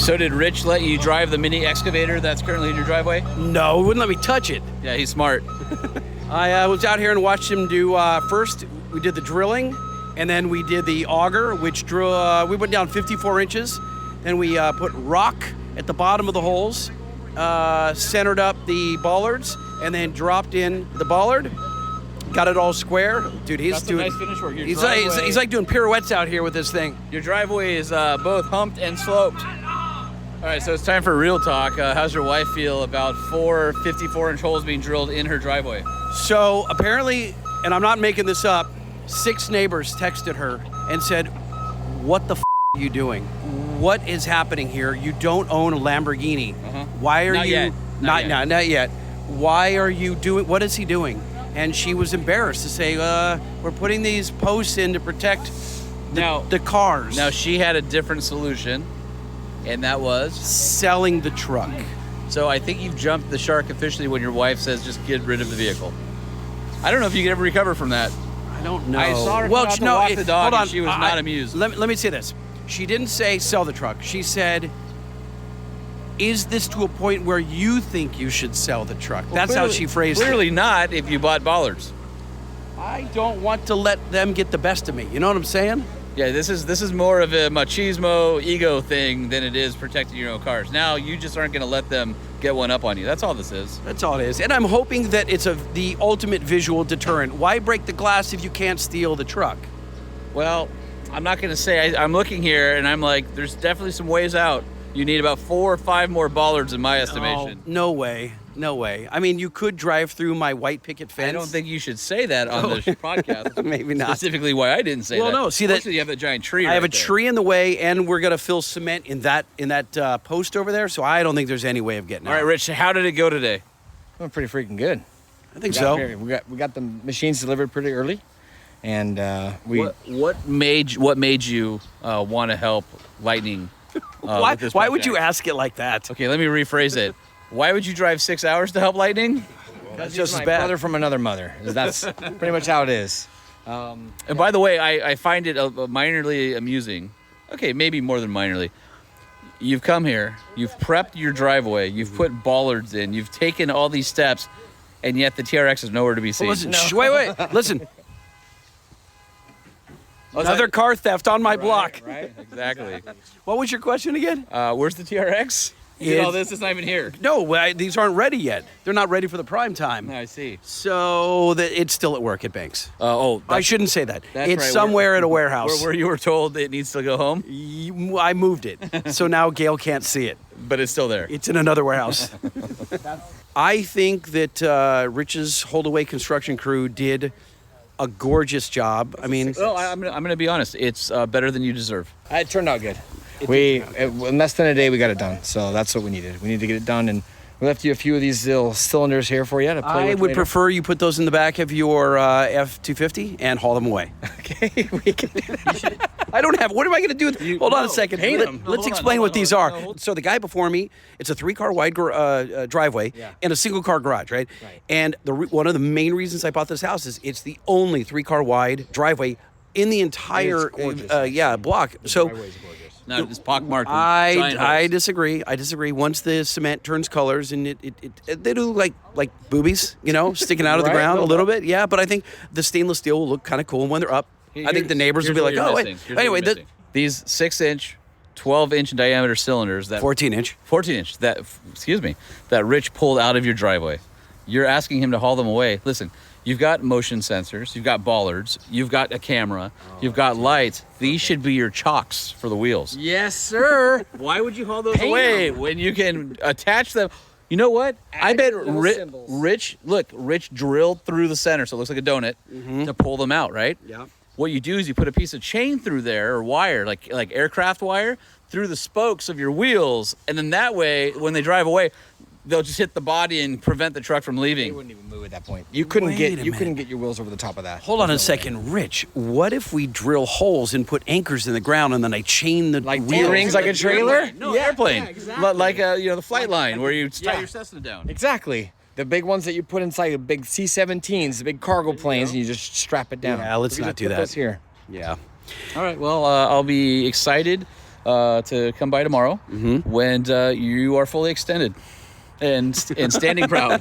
So did Rich let you drive the mini excavator that's currently in your driveway? No, he wouldn't let me touch it. Yeah, he's smart. I was out here and watched him do, first we did the drilling, and then we did the auger, which drew, we went down 54 inches. Then we put rock at the bottom of the holes, centered up the bollards, and then dropped in the bollard. Got it all square. Dude, he's doing... Nice finish work. He's like doing pirouettes out here with this thing. Your driveway is both humped and sloped. All right, so it's time for real talk. How's your wife feel about 4 54-inch holes being drilled in her driveway? So apparently, and I'm not making this up, 6 neighbors texted her and said, "What the are you doing? What is happening here? You don't own a Lamborghini. Why are you... Not yet. Why are you doing... What is he doing?" And she was embarrassed to say, we're putting these posts in to protect the cars. Now, she had a different solution, and that was? Selling the truck. So I think you've jumped the shark officially when your wife says just get rid of the vehicle. I don't know if you can ever recover from that. I don't know. I saw her come out to walk the dog, and she was not amused. Let me say this. She didn't say sell the truck. She said, is this to a point where you think you should sell the truck? Well, that's how she phrased it. Clearly not if you bought bollards. I don't want to let them get the best of me. You know what I'm saying? Yeah, this is more of a machismo ego thing than it is protecting your own cars. Now you just aren't going to let them get one up on you. That's all this is. That's all it is. And I'm hoping that it's the ultimate visual deterrent. Why break the glass if you can't steal the truck? Well, I'm not going to say. I'm looking here and I'm like, there's definitely some ways out. You need about 4 or 5 more bollards in my estimation. No way. No way. I mean, you could drive through my white picket fence. I don't think you should say that on the podcast. Maybe not. Specifically why I didn't say that. Well, no. See that? You have that giant tree. I have a tree in the way, and we're gonna fill cement in that post over there. So I don't think there's any way of getting out. All right, Rich. How did it go today? Went pretty freaking good. I think so. We got the machines delivered pretty early, and What made you want to help Lightning? Why would you ask it like that? Okay, let me rephrase it. Why would you drive 6 hours to help Lightning? That's just my brother from another mother. That's pretty much how it is. And by the way, I find it minorly amusing. Okay, maybe more than minorly. You've come here, you've prepped your driveway, you've put bollards in, you've taken all these steps, and yet the TRX is nowhere to be seen. Well, listen, wait. Listen. Another car theft on my block. Right, exactly. What was your question again? Where's the TRX? You did all this, it's not even here. No, these aren't ready yet. They're not ready for the prime time. I see. So it's still at work at Banks. I shouldn't say that. It's right. somewhere at a warehouse. Where you were told it needs to go home? I moved it. So now Gail can't see it. But it's still there. It's in another warehouse. I think that Rich's Holdaway construction crew did a gorgeous job. I mean... Well, I'm going to be honest. It's better than you deserve. It turned out good. In less than a day, we got it done. So that's what we needed. We needed to get it done, and we left you a few of these little cylinders here for you to play with. I would prefer you put those in the back of your F-250 and haul them away. Okay, we can do that. I don't have... What am I going to do? Hold on a second. Paint them. Let's explain what these are. So the guy before me, it's a 3-car wide driveway and a single-car garage, right? And one of the main reasons I bought this house is it's the only 3-car wide driveway in the entire block. So... No, it's pockmarked. I disagree. Once the cement turns colors and they do look like boobies, sticking out of the ground a little bit. Yeah, but I think the stainless steel will look kind of cool when they're up. I think the neighbors will be like, oh, wait. Anyway, these 6-inch, 12-inch diameter cylinders, 14-inch, that Rich pulled out of your driveway. You're asking him to haul them away. Listen. You've got motion sensors, you've got bollards, you've got a camera, you've got lights. These should be your chocks for the wheels. Yes, sir. Why would you haul those away when you can attach them? You know what? I bet Rich drilled through the center, so it looks like a donut, to pull them out, right? Yeah. What you do is you put a piece of chain through there, or wire, like aircraft wire, through the spokes of your wheels, and then that way, when they drive away, they'll just hit the body and prevent the truck from leaving. They wouldn't even move at that point. You couldn't get your wheels over the top of that. Hold on a second, Rich. What if we drill holes and put anchors in the ground and then I chain the wheels? Rings like a trailer? No, airplane. Yeah, exactly. Like the flight line where you tie your Cessna down. Exactly. The big ones that you put inside the big C-17s, the big cargo planes, and you just strap it down. Yeah, let's not do that. This here. Yeah. All right. Well, I'll be excited to come by tomorrow when you are fully extended and standing proud.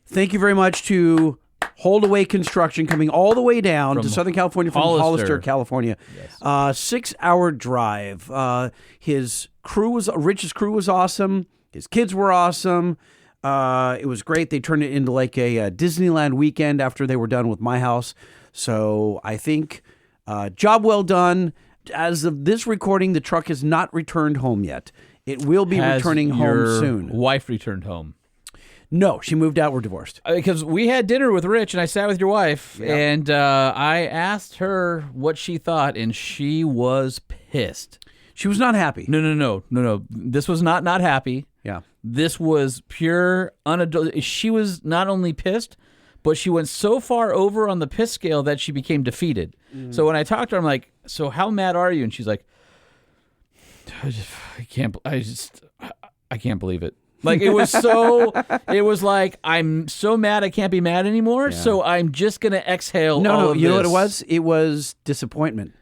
Thank you very much to Holdaway Construction, coming all the way down to Southern California from Hollister, California. Yes. 6-hour drive. Rich's crew was awesome. His kids were awesome. It was great. They turned it into like a Disneyland weekend after they were done with my house. So I think job well done. As of this recording, the truck has not returned home yet. It will be returning home soon. Wife returned home. No, she moved out. We're divorced. Because we had dinner with Rich, and I sat with your wife, and I asked her what she thought, and she was pissed. She was not happy. No. This was not happy. Yeah. This was pure unadulterated. She was not only pissed, but she went so far over on the piss scale that she became defeated. So when I talked to her, I'm like, so how mad are you? And she's like, I can't believe it. Like, it was like, I'm so mad I can't be mad anymore, so I'm just going to exhale all of this. You know what it was? It was disappointment,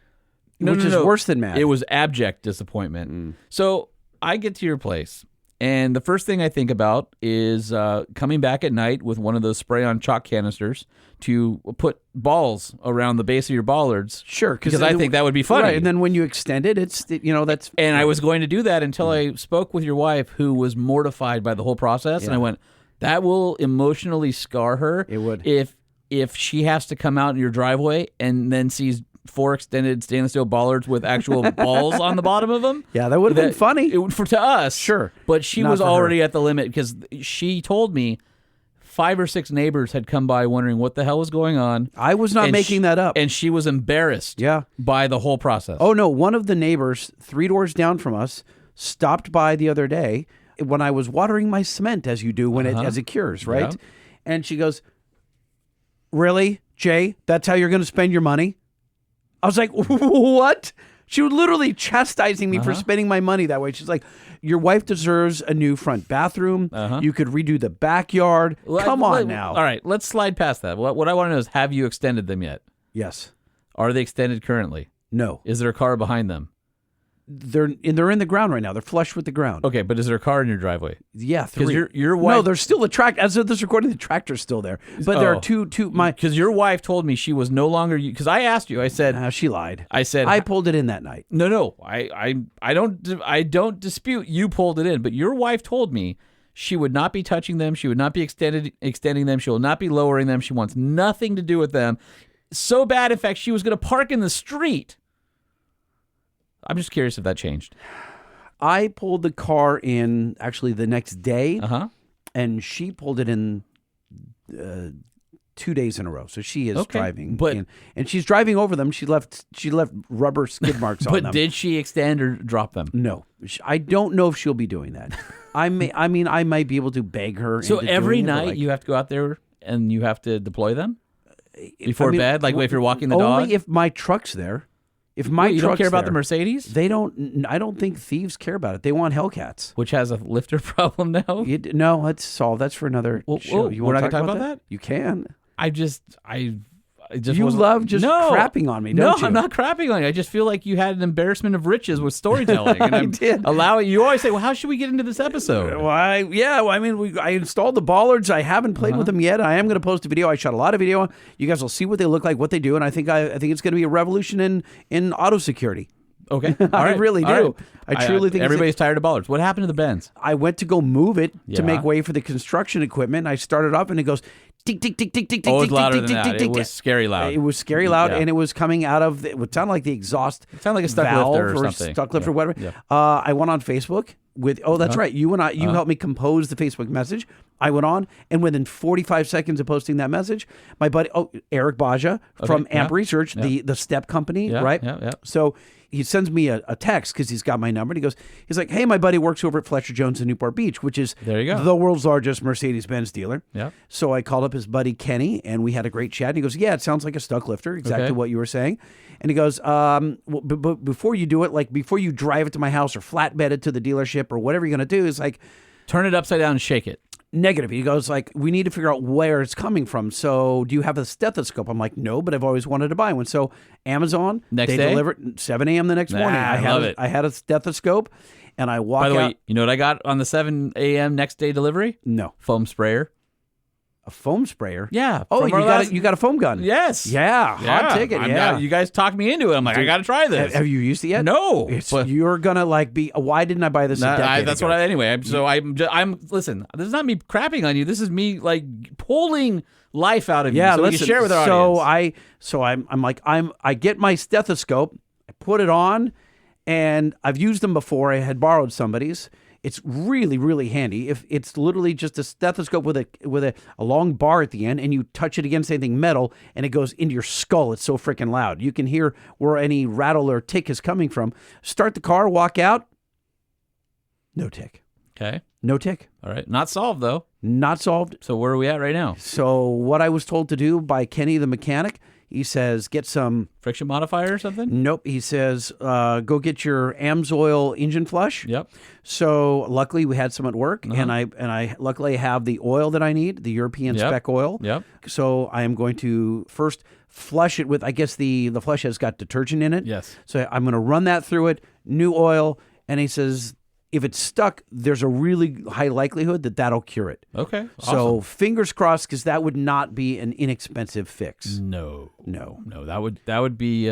which is worse than mad. It was abject disappointment. So I get to your place, and the first thing I think about is coming back at night with one of those spray-on chalk canisters to put balls around the base of your bollards. Sure, because I think that would be funny. Right, and then when you extend it, that's. And I was going to do that until I spoke with your wife, who was mortified by the whole process, and I went, that will emotionally scar her. It would. If she has to come out in your driveway and then sees 4 extended stainless steel bollards with actual balls on the bottom of them. Yeah, that would have been funny. To us. Sure. But she was already at the limit, because she told me 5 or 6 neighbors had come by wondering what the hell was going on. I was not making that up. And she was embarrassed by the whole process. Oh, no. One of the neighbors 3 doors down from us stopped by the other day when I was watering my cement, as you do when as it cures, right? Yeah. And she goes, really, Jay? That's how you're going to spend your money? I was like, what? She was literally chastising me for spending my money that way. She's like, your wife deserves a new front bathroom. You could redo the backyard. Come on now. All right, let's slide past that. What I want to know is, have you extended them yet? Yes. Are they extended currently? No. Is there a car behind them? They're in the ground right now. They're flush with the ground. Okay, but is there a car in your driveway? Yeah, 3. Because your wife. No, there's still a tractor. As of this recording, the tractor's still there. But there are two. Because your wife told me she was no longer. Because I asked you. I said she lied. I said I pulled it in that night. No. I don't dispute you pulled it in. But your wife told me she would not be touching them. She would not be extending them. She will not be lowering them. She wants nothing to do with them. So bad, in fact, she was going to park in the street. I'm just curious if that changed. I pulled the car in actually the next day, and she pulled it in 2 days in a row. So she is driving, and she's driving over them. She left rubber skid marks on them. But did she extend or drop them? No, I don't know if she'll be doing that. I might be able to beg her. So every night you have to go out there and you have to deploy them before bed, like if you're walking the dog. Only if my truck's there. If my you don't care about there, the Mercedes? They don't. I don't think thieves care about it. They want Hellcats, which has a lifter problem now. No, that's solved. That's for another show. You we're not going to talk about that? You can. I just you love crapping on me, don't you? No, I'm not crapping on you. I just feel like you had an embarrassment of riches with storytelling. And I did. You always say, well, how should we get into this episode? Well, I installed the bollards. I haven't played with them yet. I am going to post a video. I shot a lot of video. You guys will see what they look like, what they do, and I think it's going to be a revolution in auto security. Okay. I really do. Right. I truly think everybody's tired of bollards. What happened to the Benz? I went to go move it to make way for the construction equipment. I started up and it goes tick, tick, tick, tick, tick, tick, tick, tick, tick, tick, tick. It was scary loud. It was scary loud, and it was coming out of it would sound like the exhaust. It sounded like a stuck valve lifter or something. Stuck lifter, whatever. Yeah. I went on Facebook with that's right. You and I, you helped me compose the Facebook message. I went on, and within 45 seconds of posting that message, my buddy Eric Baja from AMP Research, the step company, right? Yeah. So he sends me a text because he's got my number, and he's like, hey, my buddy works over at Fletcher Jones in Newport Beach, which is the world's largest Mercedes-Benz dealer. Yeah. So I called up his buddy Kenny, and we had a great chat. And he goes, yeah, it sounds like a stuck lifter, exactly what you were saying. And he goes, but before you do it, like before you drive it to my house or flatbed it to the dealership or whatever you're going to do, is like, turn it upside down and shake it. Negative. He goes like, we need to figure out where it's coming from. So do you have a stethoscope? I'm like, no, but I've always wanted to buy one. So Amazon, Next they day? delivered 7 a.m. the next morning. I love it. I had a stethoscope, and I walk By the out. way, you know what I got on the 7 a.m. next day delivery? No, Foam sprayer. a foam sprayer. Yeah. Oh, from you our got last- you got a foam gun. Yes. Yeah, hot ticket. Yeah. You guys talked me into it. I'm like, I got to try this. Have you used it yet? No. But- You're gonna like be. Why didn't I buy this? Nah, a decade that's ago? what I, anyway. I'm listen, this is not me crapping on you. This is me like pulling life out of you so we listen, can share with our audience. I get my stethoscope, I put it on, and I've used them before. I had borrowed somebody's. It's really, really handy. If it's literally just a stethoscope with a long bar at the end, and you touch it against anything metal, and it goes into your skull. It's so freaking loud. You can hear where any rattle or tick is coming from. Start the car, walk out. No tick. Okay. No tick. All right. Not solved though. Not solved. So where are we at right now? So what I was told to do by Kenny the mechanic, he says, get some. Friction modifier or something? Nope. He says, go get your AMSOIL engine flush. Yep. So luckily we had some at work, and I luckily have the oil that I need, the European spec oil. Yep. So I am going to first flush it with, I guess the flush has got detergent in it. Yes. So I'm going to run that through it, new oil, and he says, if it's stuck, there's a really high likelihood that that'll cure it. Okay. So Awesome. fingers crossed, because that would not be an inexpensive fix. No, No. that would be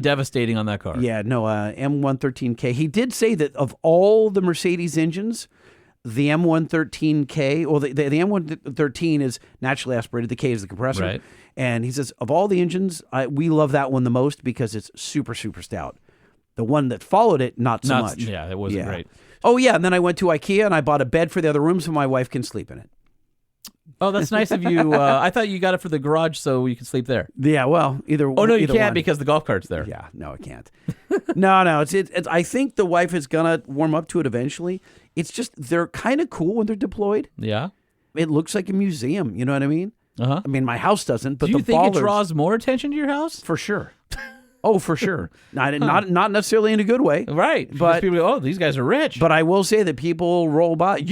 devastating on that car. Yeah, no, M113K. He did say that of all the Mercedes engines, the M113K, or the M113 is naturally aspirated. The K is the compressor. Right. And he says, of all the engines, we love that one the most because it's super, super stout. The one that followed it, not so much. Yeah, it wasn't great. Oh, yeah, and then I went to IKEA and I bought a bed for the other room so my wife can sleep in it. Oh, that's nice of you. I thought you got it for the garage so you could sleep there. Yeah, well, either. Oh no, you either can't one. because the golf cart's there. Yeah, no, I can't. no, it's. I think the wife is gonna warm up to it eventually. It's just they're kind of cool when they're deployed. Yeah. It looks like a museum. You know what I mean? Uh-huh. I mean, my house doesn't, but Do you the think Bollards, it draws more attention to your house? for sure. Oh, for sure. Not necessarily in a good way. Right. But- Because people go, oh, these guys are rich. But I will say that people roll by.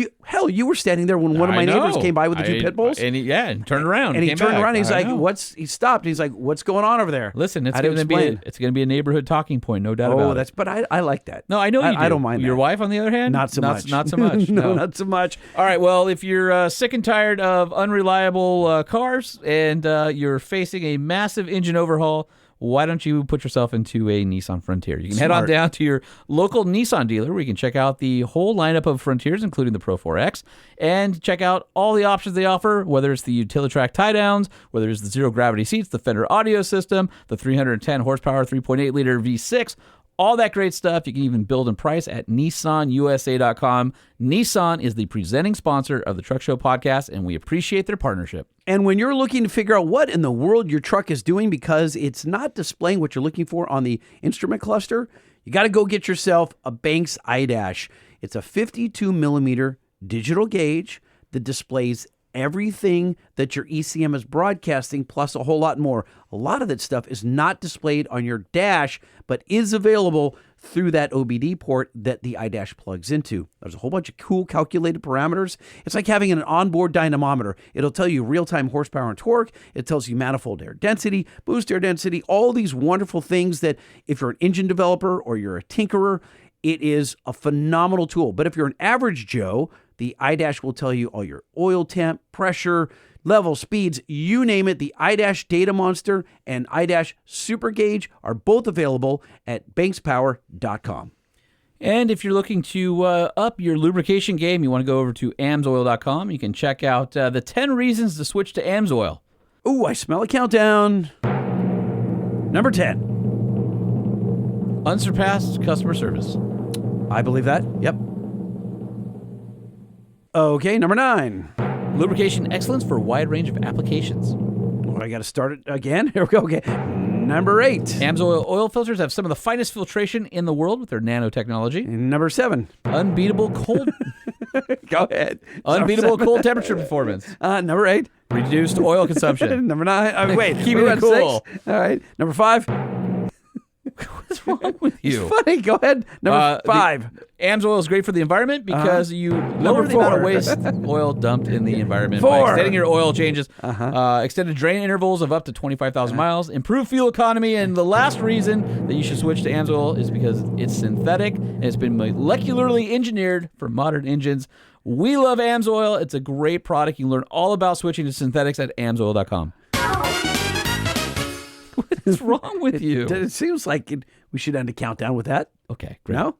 You were standing there when one of my neighbors came by with the 2 pit bulls. And and turned around. And he came turned back. around. And he's I like, know. he stopped. And he's like, what's going on over there? Listen, it's I had going to be a neighborhood talking point, no doubt about it. But I like that. No, I know you do. I don't mind Your that. wife, on the other hand? Not so much. Not so much. No, not so much. All right, well, if you're sick and tired of unreliable cars and you're facing a massive engine overhaul, why don't you put yourself into a Nissan Frontier? You can head on Smart. down to your local Nissan dealer where you can check out the whole lineup of Frontiers, including the Pro 4X, and check out all the options they offer, whether it's the Utilitrack tie-downs, whether it's the zero-gravity seats, the Fender audio system, the 310 horsepower 3.8-liter V6, all that great stuff. You can even build and price at NissanUSA.com. Nissan is the presenting sponsor of the Truck Show podcast, and we appreciate their partnership. And when you're looking to figure out what in the world your truck is doing because it's not displaying what you're looking for on the instrument cluster, you got to go get yourself a Banks iDash. It's a 52 millimeter digital gauge that displays everything that your ECM is broadcasting, plus a whole lot more. A lot of that stuff is not displayed on your dash, but is available through that OBD port that the iDash plugs into. There's a whole bunch of cool calculated parameters. It's like having an onboard dynamometer. It'll tell you real-time horsepower and torque. It tells you manifold air density, boost air density, all these wonderful things that if you're an engine developer or you're a tinkerer, it is a phenomenal tool. But if you're an average Joe, the iDash will tell you all your oil temp, pressure, level, speeds, you name it. The iDash Data Monster and iDash Super Gauge are both available at bankspower.com. And if you're looking to up your lubrication game, you want to go over to AMSOIL.com. You can check out the 10 reasons to switch to AMSOIL. Ooh, I smell a countdown. Number 10. Unsurpassed customer service. I believe that. Yep. Okay, number 9. Lubrication excellence for a wide range of applications. Oh, I got to start it again. Here we go. Okay. Number 8. AMSOIL oil filters have some of the finest filtration in the world with their nanotechnology. Number 7. Unbeatable cold Go ahead. unbeatable cold temperature performance. Number 8. Reduced oil consumption. Number 9. Wait, Keeping we're it at cool. 6. All right. Number 5. is wrong with you? It's funny. Go ahead. Number 5. AMSOIL is great for the environment because you lower the amount of waste oil dumped in the environment 4. by extending your oil changes, extended drain intervals of up to 25,000 miles, improve fuel economy, and the last reason that you should switch to AMSOIL is because it's synthetic and it's been molecularly engineered for modern engines. We love AMSOIL. It's a great product. You can learn all about switching to synthetics at AMSOIL.com. What is wrong with you? It seems like we should end a countdown with that. Okay, great. No?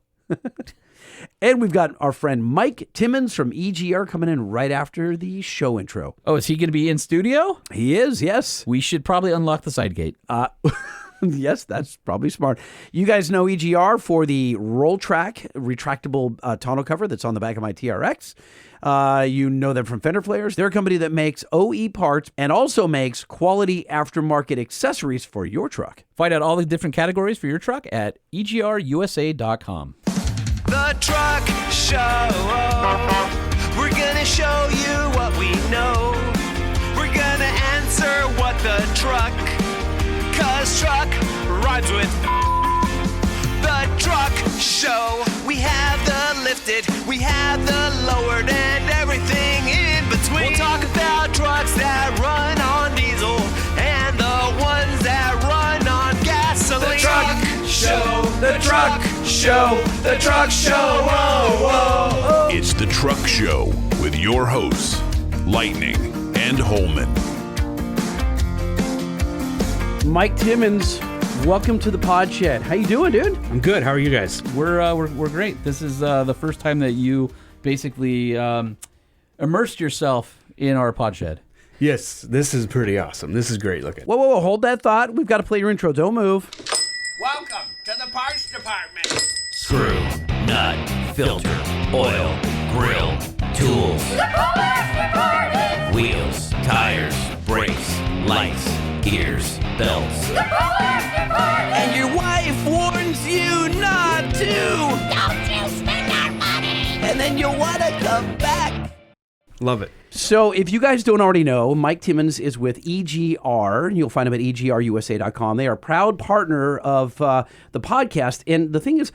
And we've got our friend Mike Timmons from EGR coming in right after the show intro. Oh, is he going to be in studio? He is, yes. We should probably unlock the side gate. Yes, that's probably smart. You guys know EGR for the roll track retractable tonneau cover that's on the back of my TRX. You know them from Fender Flares. They're a company that makes OE parts and also makes quality aftermarket accessories for your truck. Find out all the different categories for your truck at egrusa.com. The Truck Show. We're gonna show you what we know. We're gonna answer what the truck, 'cause truck rhymes with the Truck Show. We have the lifted, we have the lowered, and everything in between. We'll talk about trucks that run on diesel and the ones that run on gasoline. The Truck Show, the Truck Show, the Truck Show. Whoa, whoa, whoa. It's the Truck Show with your hosts, Lightning and Holman. Mike Timmons, welcome to the Pod Shed. How you doing, dude? I'm good. How are you guys? We're great. This is the first time that you basically immersed yourself in our pod shed. Yes, this is pretty awesome. This is great looking. Whoa, hold that thought. We've got to play your intro. Don't move. Welcome to the parts department. Screw, nut, filter, oil, grill, tools, wheels, tires, brakes, lights, gears, belts. And your wife warns you not to. Don't you spend our money! And then you want to come back. Love it. So if you guys don't already know, Mike Timmons is with EGR. You'll find him at egrusa.com. They are a proud partner of the podcast. And the thing is,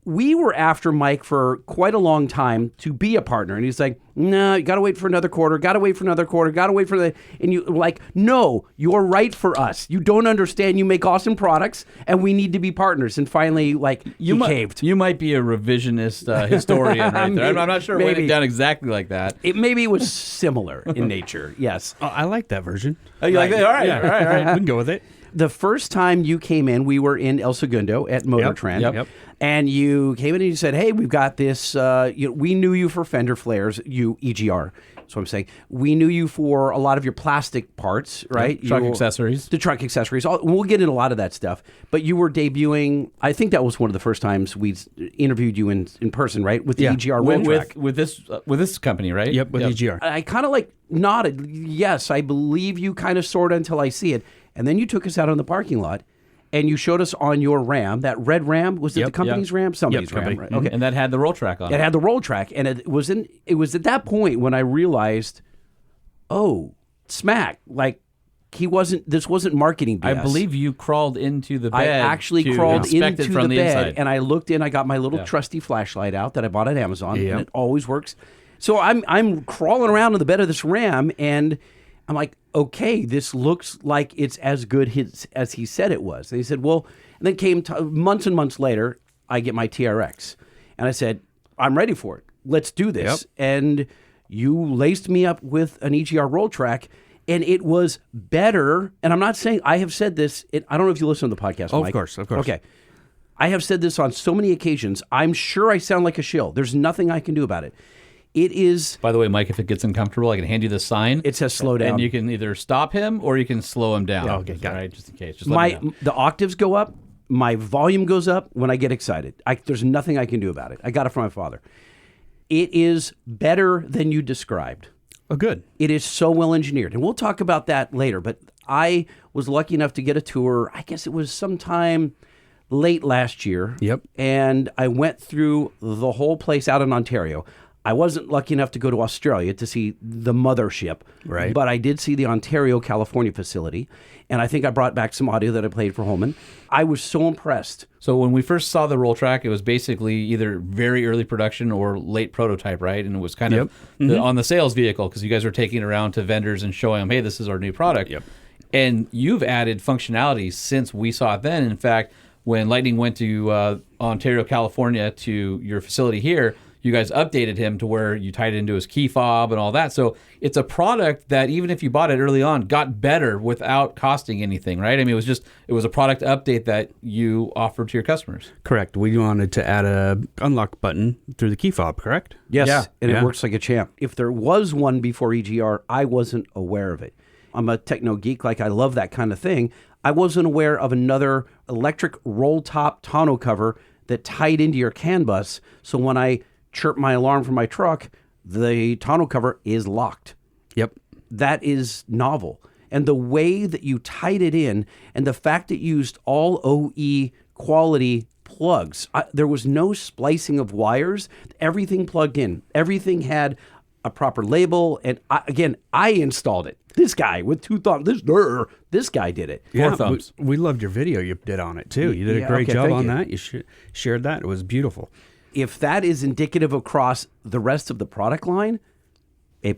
we were after Mike for quite a long time to be a partner. And he's like, no, you got to wait for another quarter, got to wait for another quarter, got to wait for the... And you like, no, you're right for us. You don't understand. You make awesome products, and we need to be partners. And finally, like, he caved. You might be a revisionist historian right there. I'm not sure it went down exactly like that. Maybe it was similar in nature, yes. Oh, I like that version. Oh, you like that? All right, Yeah. all right. We can go with it. The first time you came in, we were in El Segundo at Motor Trend. Yep. And you came in and you said, hey, we've got this, we knew you for Fender Flares, you EGR. So I'm saying, we knew you for a lot of your plastic parts, right? Truck accessories. The truck accessories. We'll get into a lot of that stuff. But you were debuting, I think that was one of the first times we interviewed you in person, right? With the EGR roll track. with this company, right? Yep, with EGR. I kind of like nodded, yes, I believe you kind of sort of until I see it. And then you took us out on the parking lot and you showed us on your Ram, that red Ram. Was it the company's Ram? Somebody's Ram, right? Okay. And that had the roll track on it. It had the roll track. And it was at that point when I realized, oh, smack, like this wasn't marketing BS. I believe you crawled into the bed. I actually to crawled inspect into it from the the bed inside. and I looked in. I got my little trusty flashlight out that I bought at Amazon, and it always works. So I'm crawling around in the bed of this Ram, and I'm like, okay, this looks like it's as good as he said it was. And he said, well, and then came months and months later, I get my TRX, and I said, I'm ready for it. Let's do this. And you laced me up with an EGR roll track. And it was better, and I'm not saying, I have said this, I don't know if you listen to the podcast, Mike. Of course. Okay. I have said this on so many occasions. I'm sure I sound like a shill. There's nothing I can do about it. It is... By the way, Mike, if it gets uncomfortable, I can hand you the sign. It says slow down. And you can either stop him or you can slow him down. Okay, got it. Right, just in case. Just let me know. The octaves go up, my volume goes up when I get excited. There's nothing I can do about it. I got it from my father. It is better than you described. Oh, good. It is so well engineered. And we'll talk about that later. But I was lucky enough to get a tour. I guess it was sometime late last year. Yep. And I went through the whole place out in Ontario. I wasn't lucky enough to go to Australia to see the mothership, Right. But I did see the Ontario, California facility, and I think I brought back some audio that I played for Holman. I was so impressed. So when we first saw the roll track, it was basically either very early production or late prototype, right? And it was kind of on the sales vehicle because you guys were taking it around to vendors and showing them, hey, this is our new product. Yep. And you've added functionality since we saw it then. In fact, when Lightning went to Ontario, California to your facility here, you guys updated him to where you tied it into his key fob and all that. So it's a product that even if you bought it early on, got better without costing anything, right? I mean, it was a product update that you offered to your customers. Correct. We wanted to add a unlock button through the key fob, correct? Yes, Yeah. and it Yeah. works like a champ. If there was one before EGR, I wasn't aware of it. I'm a techno geek, like I love that kind of thing. I wasn't aware of another electric roll-top tonneau cover that tied into your CAN bus, so when I chirp my alarm from my truck, the tonneau cover is locked. Yep. That is novel. And the way that you tied it in and the fact that you used all OE quality plugs, there was no splicing of wires. Everything plugged in. Everything had a proper label. And I installed it. This guy with two thumbs, this guy did it. Yeah, thumbs. we loved your video you did on it too. You did a Yeah, great okay, job thank on you. that. You shared that. It was beautiful. If that is indicative across the rest of the product line, A+.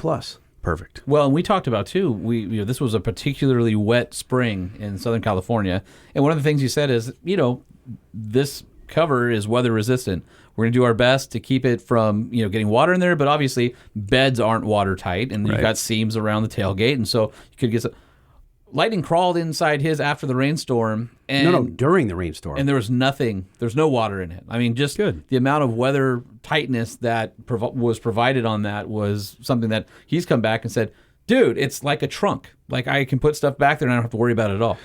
Perfect. Well, and we talked about too. This was a particularly wet spring in Southern California, and one of the things you said is, this cover is weather resistant. We're going to do our best to keep it from getting water in there, but obviously beds aren't watertight, and you've got seams around the tailgate, and so you could get some. Lightning crawled inside his after the rainstorm. And No, during the rainstorm. And there was nothing. There's no water in it. I mean, just Good. the amount of weather tightness that was provided on that was something that he's come back and said, dude, it's like a trunk. Like I can put stuff back there and I don't have to worry about it at all.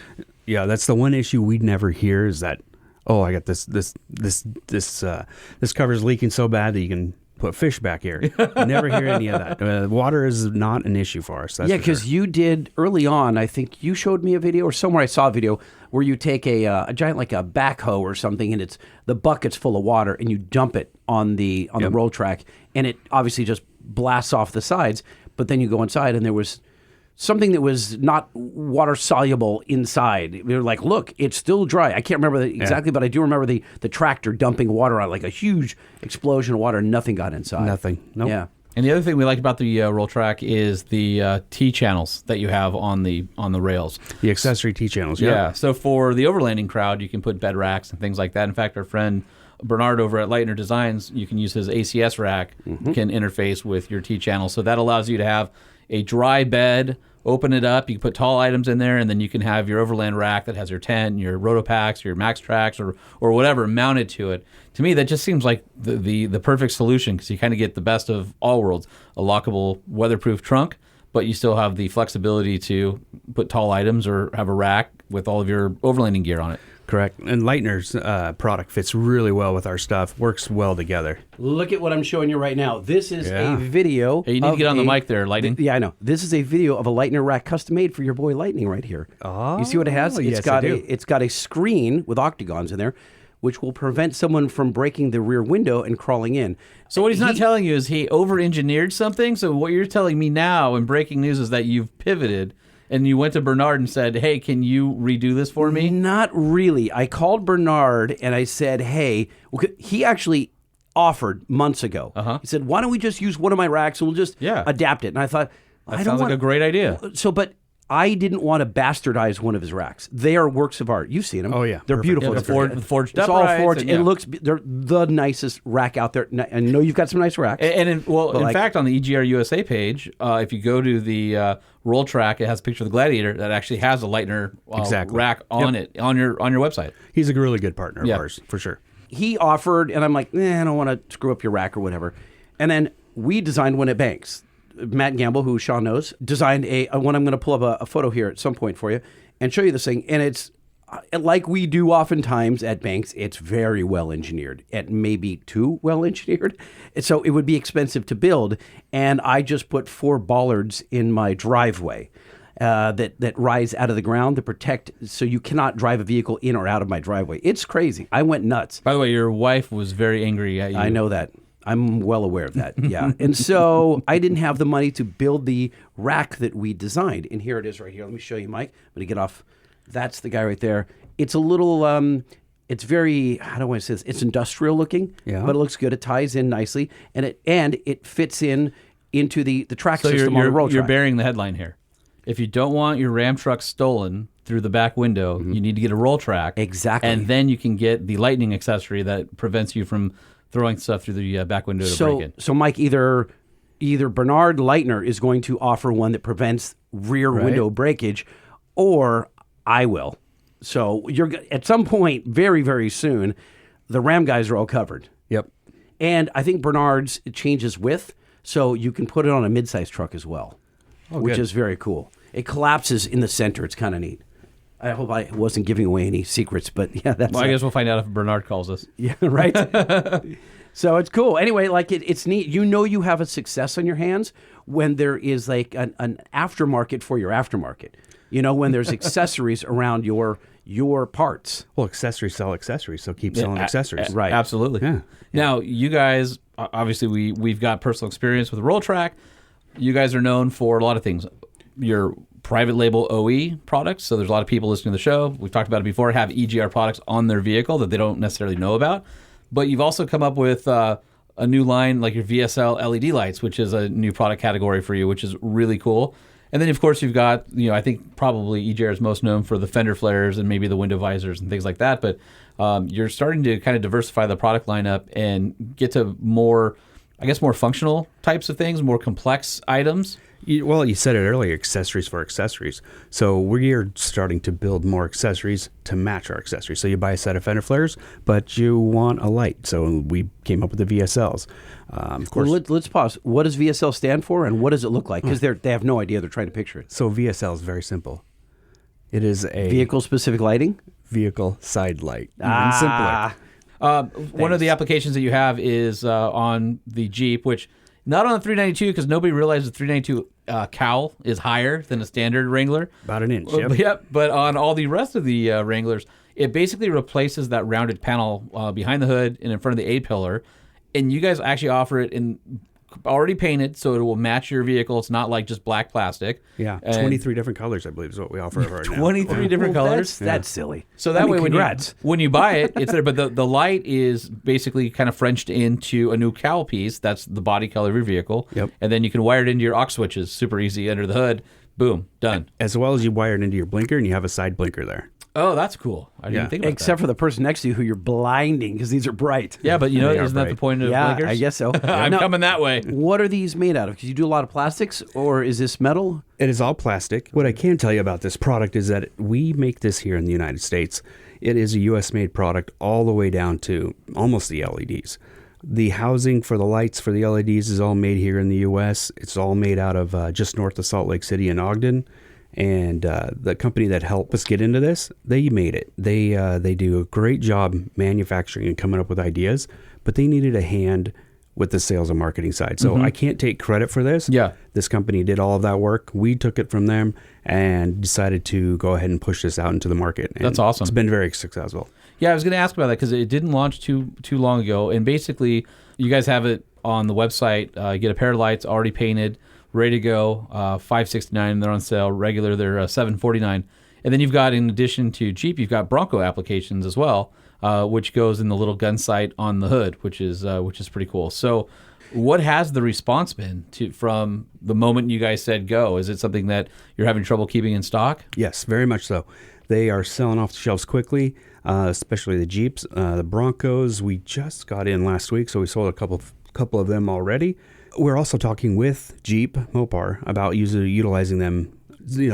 Yeah, that's the one issue we'd never hear is that, oh, I got this cover's leaking so bad that you can put fish back here. Never hear any of that. Water is not an issue for us. That's Yeah, for because sure. you did early on. I think you showed me a video, or somewhere I saw a video where you take a giant, like a backhoe or something, and the bucket's full of water, and you dump it on the roll track, and it obviously just blasts off the sides. But then you go inside, and there was something that was not water soluble inside. They were like, look, it's still dry. I can't remember exactly, but I do remember the tractor dumping water on, like a huge explosion of water, and nothing got inside. Nothing. Nope. Yeah. And the other thing we like about the roll track is the T channels that you have on the rails. The accessory T channels. Yeah. So for the overlanding crowd, you can put bed racks and things like that. In fact, our friend Bernard over at Lightner Designs, you can use his ACS rack, can interface with your T channel. So that allows you to have a dry bed, open it up, you can put tall items in there, and then you can have your overland rack that has your tent, your Rotopacks, your Max Tracks, or whatever mounted to it. To me, that just seems like the perfect solution because you kind of get the best of all worlds. A lockable, weatherproof trunk, but you still have the flexibility to put tall items or have a rack with all of your overlanding gear on it. Correct. And Lightner's product fits really well with our stuff, works well together. Look at what I'm showing you right now. This is a video. Hey, you need to get on the of mic there, Lightning. Yeah, I know. This is a video of a Lightner rack custom made for your boy Lightning right here. Oh, you see what it has? yes, It's got I do. it's got a screen with octagons in there, which will prevent someone from breaking the rear window and crawling in. So what he's not telling you is he over-engineered something. So what you're telling me now in breaking news is that you've pivoted and you went to Bernard and said, hey, can you redo this for me? Not really. I called Bernard and I said, hey, he actually offered months ago. He said, why don't we just use one of my racks and we'll just adapt it? And I thought, That sounds like a great idea. So, but I didn't want to bastardize one of his racks. They are works of art. You've seen them. Oh, yeah. They're Perfect. beautiful. Yeah, the forged it's all uprights forged. and, It looks. They're the nicest rack out there. I know you've got some nice racks. And in fact, on the EGR USA page, if you go to the roll track, it has a picture of the Gladiator that actually has a Lightner rack on it on your website. He's a really good partner of ours, for sure. He offered, and I'm like, I don't want to screw up your rack or whatever. And then we designed one at Banks. Matt Gamble, who Sean knows, designed a one. I'm going to pull up a photo here at some point for you and show you this thing. And it's like we do oftentimes at Banks. It's very well engineered, at maybe too well engineered. So it would be expensive to build. And I just put 4 bollards in my driveway that rise out of the ground to protect, so you cannot drive a vehicle in or out of my driveway. It's crazy. I went nuts. By the way, your wife was very angry at you. I know that. I'm well aware of that. Yeah. And so I didn't have the money to build the rack that we designed. And here it is right here. Let me show you, Mike. I'm going to get off. That's the guy right there. It's a little, it's very, how do I say this? It's industrial looking, but it looks good. It ties in nicely. And it fits into the track system on the roll track. You're burying the headline here. If you don't want your Ram truck stolen through the back window, you need to get a roll track. Exactly. And then you can get the lightning accessory that prevents you from throwing stuff through the back window to break it. So, Mike, either Bernard Leitner is going to offer one that prevents rear window breakage, or I will. So you're at some point very, very soon, the Ram guys are all covered. Yep. And I think Bernard's changes width, so you can put it on a midsize truck as well, which is very cool. It collapses in the center. It's kind of neat. I hope I wasn't giving away any secrets, but yeah, that's. Well, I guess we'll find out if Bernard calls us. Yeah, right. So it's cool. Anyway, like it's neat. You know, you have a success on your hands when there is like an aftermarket for your aftermarket. You know, when there's accessories around your parts. Well, accessories sell accessories, so keep selling accessories. Right. Absolutely. Yeah. Now, you guys, obviously, we've got personal experience with Roll Track. You guys are known for a lot of things. Your private label OE products. So there's a lot of people listening to the show. We've talked about it before, have EGR products on their vehicle that they don't necessarily know about. But you've also come up with a new line like your VSL LED lights, which is a new product category for you, which is really cool. And then, of course, you've got, I think probably EGR is most known for the fender flares and maybe the window visors and things like that. But you're starting to kind of diversify the product lineup and get to more functional types of things, more complex items. You said it earlier, accessories for accessories. So we are starting to build more accessories to match our accessories. So you buy a set of fender flares, but you want a light. So we came up with the VSLs. Of course. Well, let's pause. What does VSL stand for, and what does it look like? Because they have no idea. They're trying to picture it. So VSL is very simple. It is a vehicle-specific lighting? Vehicle side light. Even simpler. One of the applications that you have is on the Jeep, which not on the 392 because nobody realizes the 392 cowl is higher than a standard Wrangler. About an inch. Yep. But on all the rest of the Wranglers, it basically replaces that rounded panel behind the hood and in front of the A-pillar. And you guys actually offer it in already painted, so it will match your vehicle. It's not like just black plastic. Yeah, 23 different colors, I believe, is what we offer right now. 23 different colors? That's silly. So that way, when you buy it, it's there. But the light is basically kind of Frenched into a new cowl piece. That's the body color of your vehicle. Yep. And then you can wire it into your aux switches. Super easy under the hood. Boom, done. As well as you wire it into your blinker, and you have a side blinker there. Oh, that's cool. I didn't think about Except for the person next to you who you're blinding because these are bright. Yeah, but isn't that the point of blinkers? I guess so. I'm coming that way. What are these made out of? Because you do a lot of plastics, or is this metal? It is all plastic. What I can tell you about this product is that we make this here in the United States. It is a U.S.-made product all the way down to almost the LEDs. The housing for the lights for the LEDs is all made here in the U.S. It's all made out of just north of Salt Lake City in Ogden. And the company that helped us get into this, they made it. They do a great job manufacturing and coming up with ideas, but they needed a hand with the sales and marketing side. So I can't take credit for this. Yeah. This company did all of that work. We took it from them and decided to go ahead and push this out into the market. And that's awesome. It's been very successful. Yeah, I was going to ask about that because it didn't launch too long ago. And basically, you guys have it on the website. You get a pair of lights already painted, ready to go, $569. They're on sale. Regular, they're $749. And then you've got, in addition to Jeep, you've got Bronco applications as well, which goes in the little gun sight on the hood, which is pretty cool. So, what has the response been from the moment you guys said go? Is it something that you're having trouble keeping in stock? Yes, very much so. They are selling off the shelves quickly, especially the Jeeps. The Broncos, we just got in last week, so we sold a couple of them already. We're also talking with Jeep Mopar about utilizing them,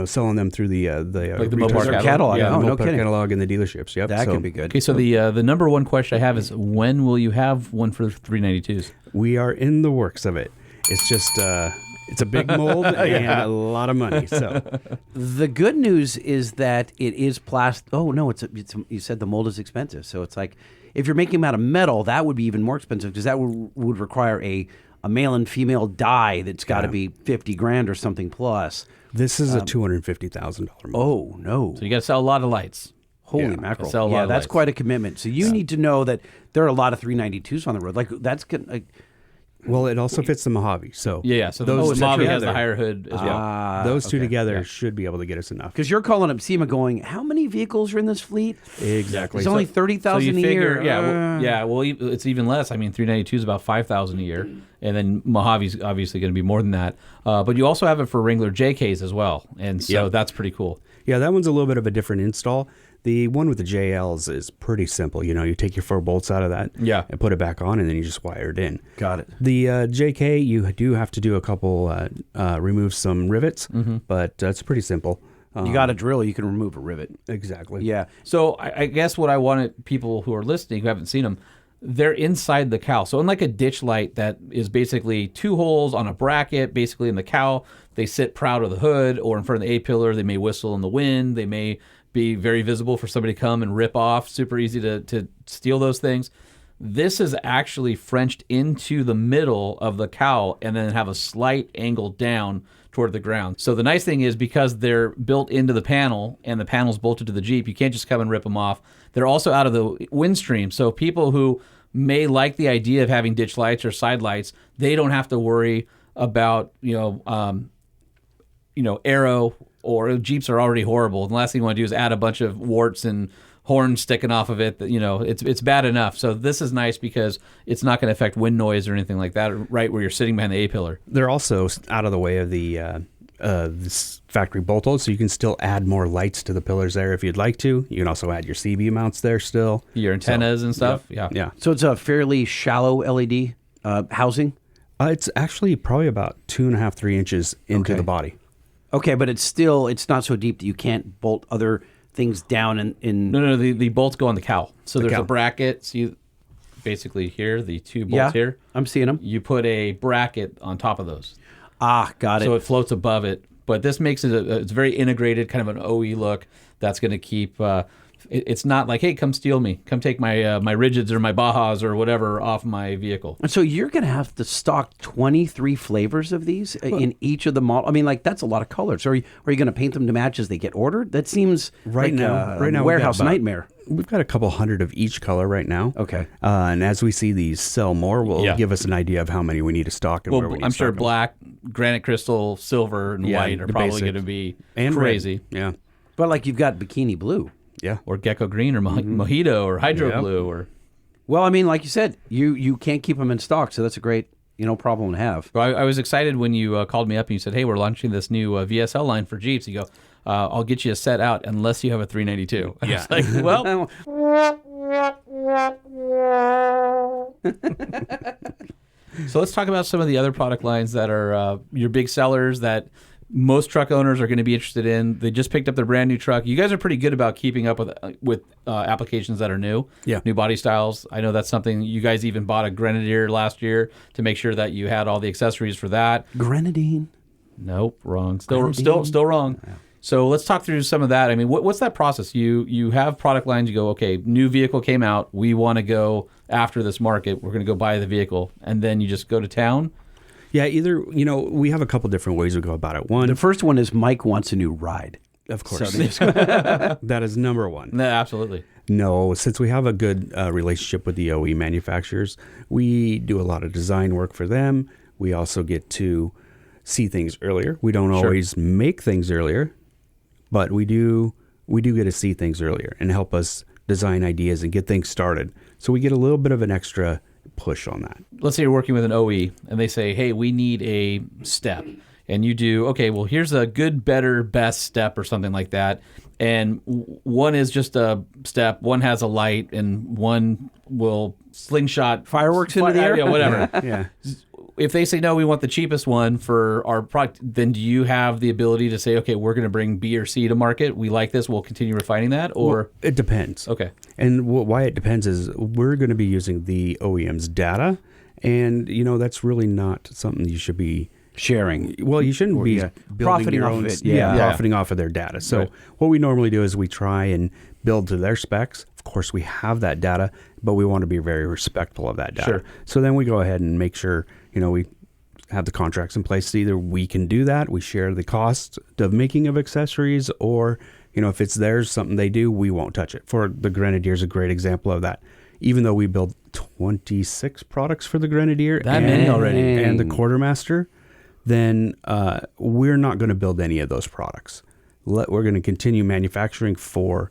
selling them through the Mopar catalog. Yeah, no Mopar kidding. catalog in the dealerships. Yep, That could be good. Okay, so the number one question I have is, when will you have one for 392s? We are in the works of it. It's just it's a big mold and a lot of money. So the good news is that it is plastic. Oh no, it's you said the mold is expensive, so it's like if you're making them out of metal, that would be even more expensive because that would require a male and female dye that's got to be $50,000 or something plus. This is a $250,000 mold. Oh no! So you got to sell a lot of lights. Holy mackerel! Sell a lot of that's lights. quite a commitment. So you need to know that there are a lot of 392s on the road. Like that's good. Well, it also fits the Mojave. So Yeah. So those the Mojave has together- the higher hood as well. those two together should be able to get us enough. Because you're calling up SEMA going, how many vehicles are in this fleet? Exactly. It's only 30,000 a year. Well, it's even less. I mean, 392 is about 5,000 a year, and then Mojave's obviously going to be more than that. But you also have it for Wrangler JKs as well, and so that's pretty cool. Yeah, that one's a little bit of a different install. The one with the JLs is pretty simple. You know, you take your 4 bolts out of that and put it back on, and then you just wire it in. Got it. The JK, you do have to do a couple, remove some rivets, but it's pretty simple. You got a drill, you can remove a rivet. Exactly. Yeah. So I guess what I wanted people who are listening who haven't seen them, they're inside the cowl. So unlike a ditch light that is basically 2 holes on a bracket, basically in the cowl, they sit proud of the hood or in front of the A-pillar. They may whistle in the wind. They may be very visible for somebody to come and rip off. Super easy to steal those things. This is actually Frenched into the middle of the cowl and then have a slight angle down toward the ground. So the nice thing is because they're built into the panel and the panel's bolted to the Jeep, you can't just come and rip them off. They're also out of the windstream. So people who may like the idea of having ditch lights or side lights, they don't have to worry about, aero, or Jeeps are already horrible. And the last thing you want to do is add a bunch of warts and horns sticking off of it. It's bad enough. So this is nice because it's not going to affect wind noise or anything like that, right where you're sitting behind the A-pillar. They're also out of the way of the this factory bolt hole, so you can still add more lights to the pillars there if you'd like to. You can also add your CB mounts there still. Your antennas and stuff. Yeah. So it's a fairly shallow LED housing? It's actually probably about 2.5, 3 inches into the body. Okay, but it's not so deep that you can't bolt other things down in... No, the bolts go on the cowl. So there's cowl. a bracket. See, basically here, the 2 bolts here. I'm seeing them. You put a bracket on top of those. Ah, got it. So it floats above it. But this makes it, it's very integrated, kind of an OE look that's going to keep... it's not like, hey, come steal me. Come take my my Rigids or my Bajas or whatever off my vehicle. And so you're going to have to stock 23 flavors of these in each of the models. I mean, that's a lot of colors. Are you going to paint them to match as they get ordered? That seems right now warehouse nightmare. We've got a couple hundred of each color right now. Okay. And as we see these sell more, we'll give us an idea of how many we need to stock and where we need I'm to sure stock them. black, granite crystal, silver, and white are the probably basic. going to be And crazy. red. Yeah. But like you've got bikini blue. Yeah. Or gecko green or mojito or hydro blue or... Well, I mean, like you said, you can't keep them in stock, so that's a great problem to have. Well, I was excited when you called me up and you said, hey, we're launching this new VSL line for Jeeps. You go, I'll get you a set out unless you have a 392. And I was like, well... So let's talk about some of the other product lines that are your big sellers that most truck owners are going to be interested in. They just picked up their brand new truck. You guys are pretty good about keeping up with applications that are new, new body styles. I know that's something you guys even bought a Grenadier last year to make sure that you had all the accessories for that. Grenadine? Nope, wrong. Still wrong. Yeah. So let's talk through some of that. I mean, what's that process? You have product lines. You go, okay, new vehicle came out. We want to go after this market. We're going to go buy the vehicle, and then you just go to town. Yeah, we have a couple different ways to go about it. One, the first one is Mike wants a new ride. Of course. That is number one. No, absolutely. No, since we have a good relationship with the OE manufacturers, we do a lot of design work for them. We also get to see things earlier. We don't always make things earlier, but we do get to see things earlier and help us design ideas and get things started. So we get a little bit of an extra push on that. Let's say you're working with an OE and they say, hey, we need a step. And you do, okay, well, here's a good, better, best step or something like that. And one is just a step, one has a light, and one will slingshot fireworks into the air? Yeah, whatever. Yeah. If they say, no, we want the cheapest one for our product, then do you have the ability to say, okay, we're going to bring B or C to market. We like this. We'll continue refining that? Or Well, it depends. Okay. And why it depends is we're going to be using the OEM's data. And, that's really not something you should be sharing. Well, you shouldn't be building profiting your off own, of it. profiting off of their data. So what we normally do is we try and build to their specs. Of course, we have that data, but we want to be very respectful of that data. Sure. So then we go ahead and make sure, we have the contracts in place. Either we can do that, we share the cost of making of accessories, or, if it's theirs, something they do, we won't touch it. For the Grenadier is a great example of that. Even though we build 26 products for the Grenadier. That many already. And the Quartermaster, then we're not going to build any of those products. We're going to continue manufacturing for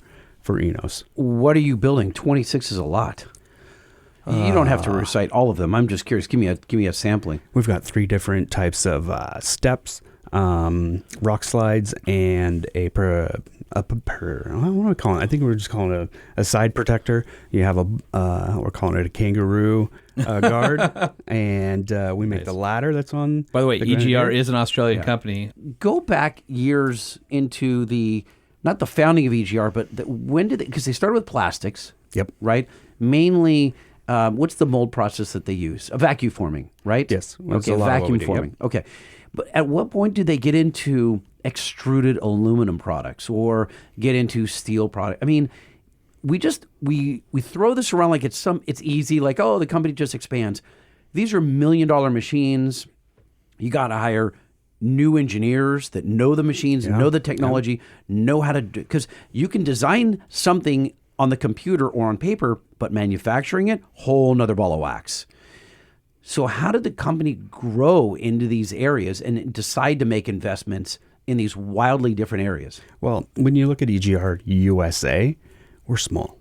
Enos. What are you building? 26 is a lot. You don't have to recite all of them. I'm just curious. Give me a sampling. We've got 3 different types of steps, rock slides, and what do we call it? I think we're just calling it a side protector. You have we're calling it a kangaroo guard, and we make the ladder that's on. By the way, the EGR is an Australian company. Go back years into not the founding of EGR, but when did because they started with plastics. Yep. Right. Mainly. What's the mold process that they use? A vacuum forming, right? Yes. Okay, vacuum forming. Yep. Okay. But at what point did they get into extruded aluminum products or get into steel products? I mean, we throw this around like it's easy, like, oh, the company just expands. These are $1 million machines. You got to hire new engineers that know the machines, know the technology, know how to do, because you can design something on the computer or on paper, but manufacturing it, whole nother ball of wax. So how did the company grow into these areas and decide to make investments in these wildly different areas? Well, when you look at EGR USA, we're small.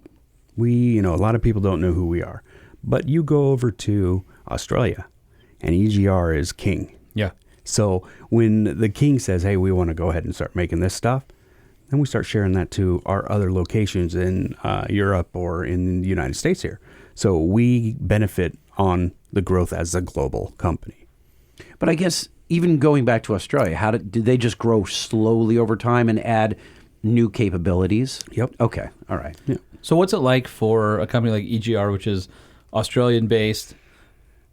A lot of people don't know who we are. But you go over to Australia, and EGR is king. Yeah. So when the king says, hey, we want to go ahead and start making this stuff, then we start sharing that to our other locations in Europe or in the United States here. So we benefit on the growth as a global company. But I guess even going back to Australia, did they just grow slowly over time and add new capabilities? Yep. Okay. All right. Yeah. So what's it like for a company like EGR, which is Australian-based,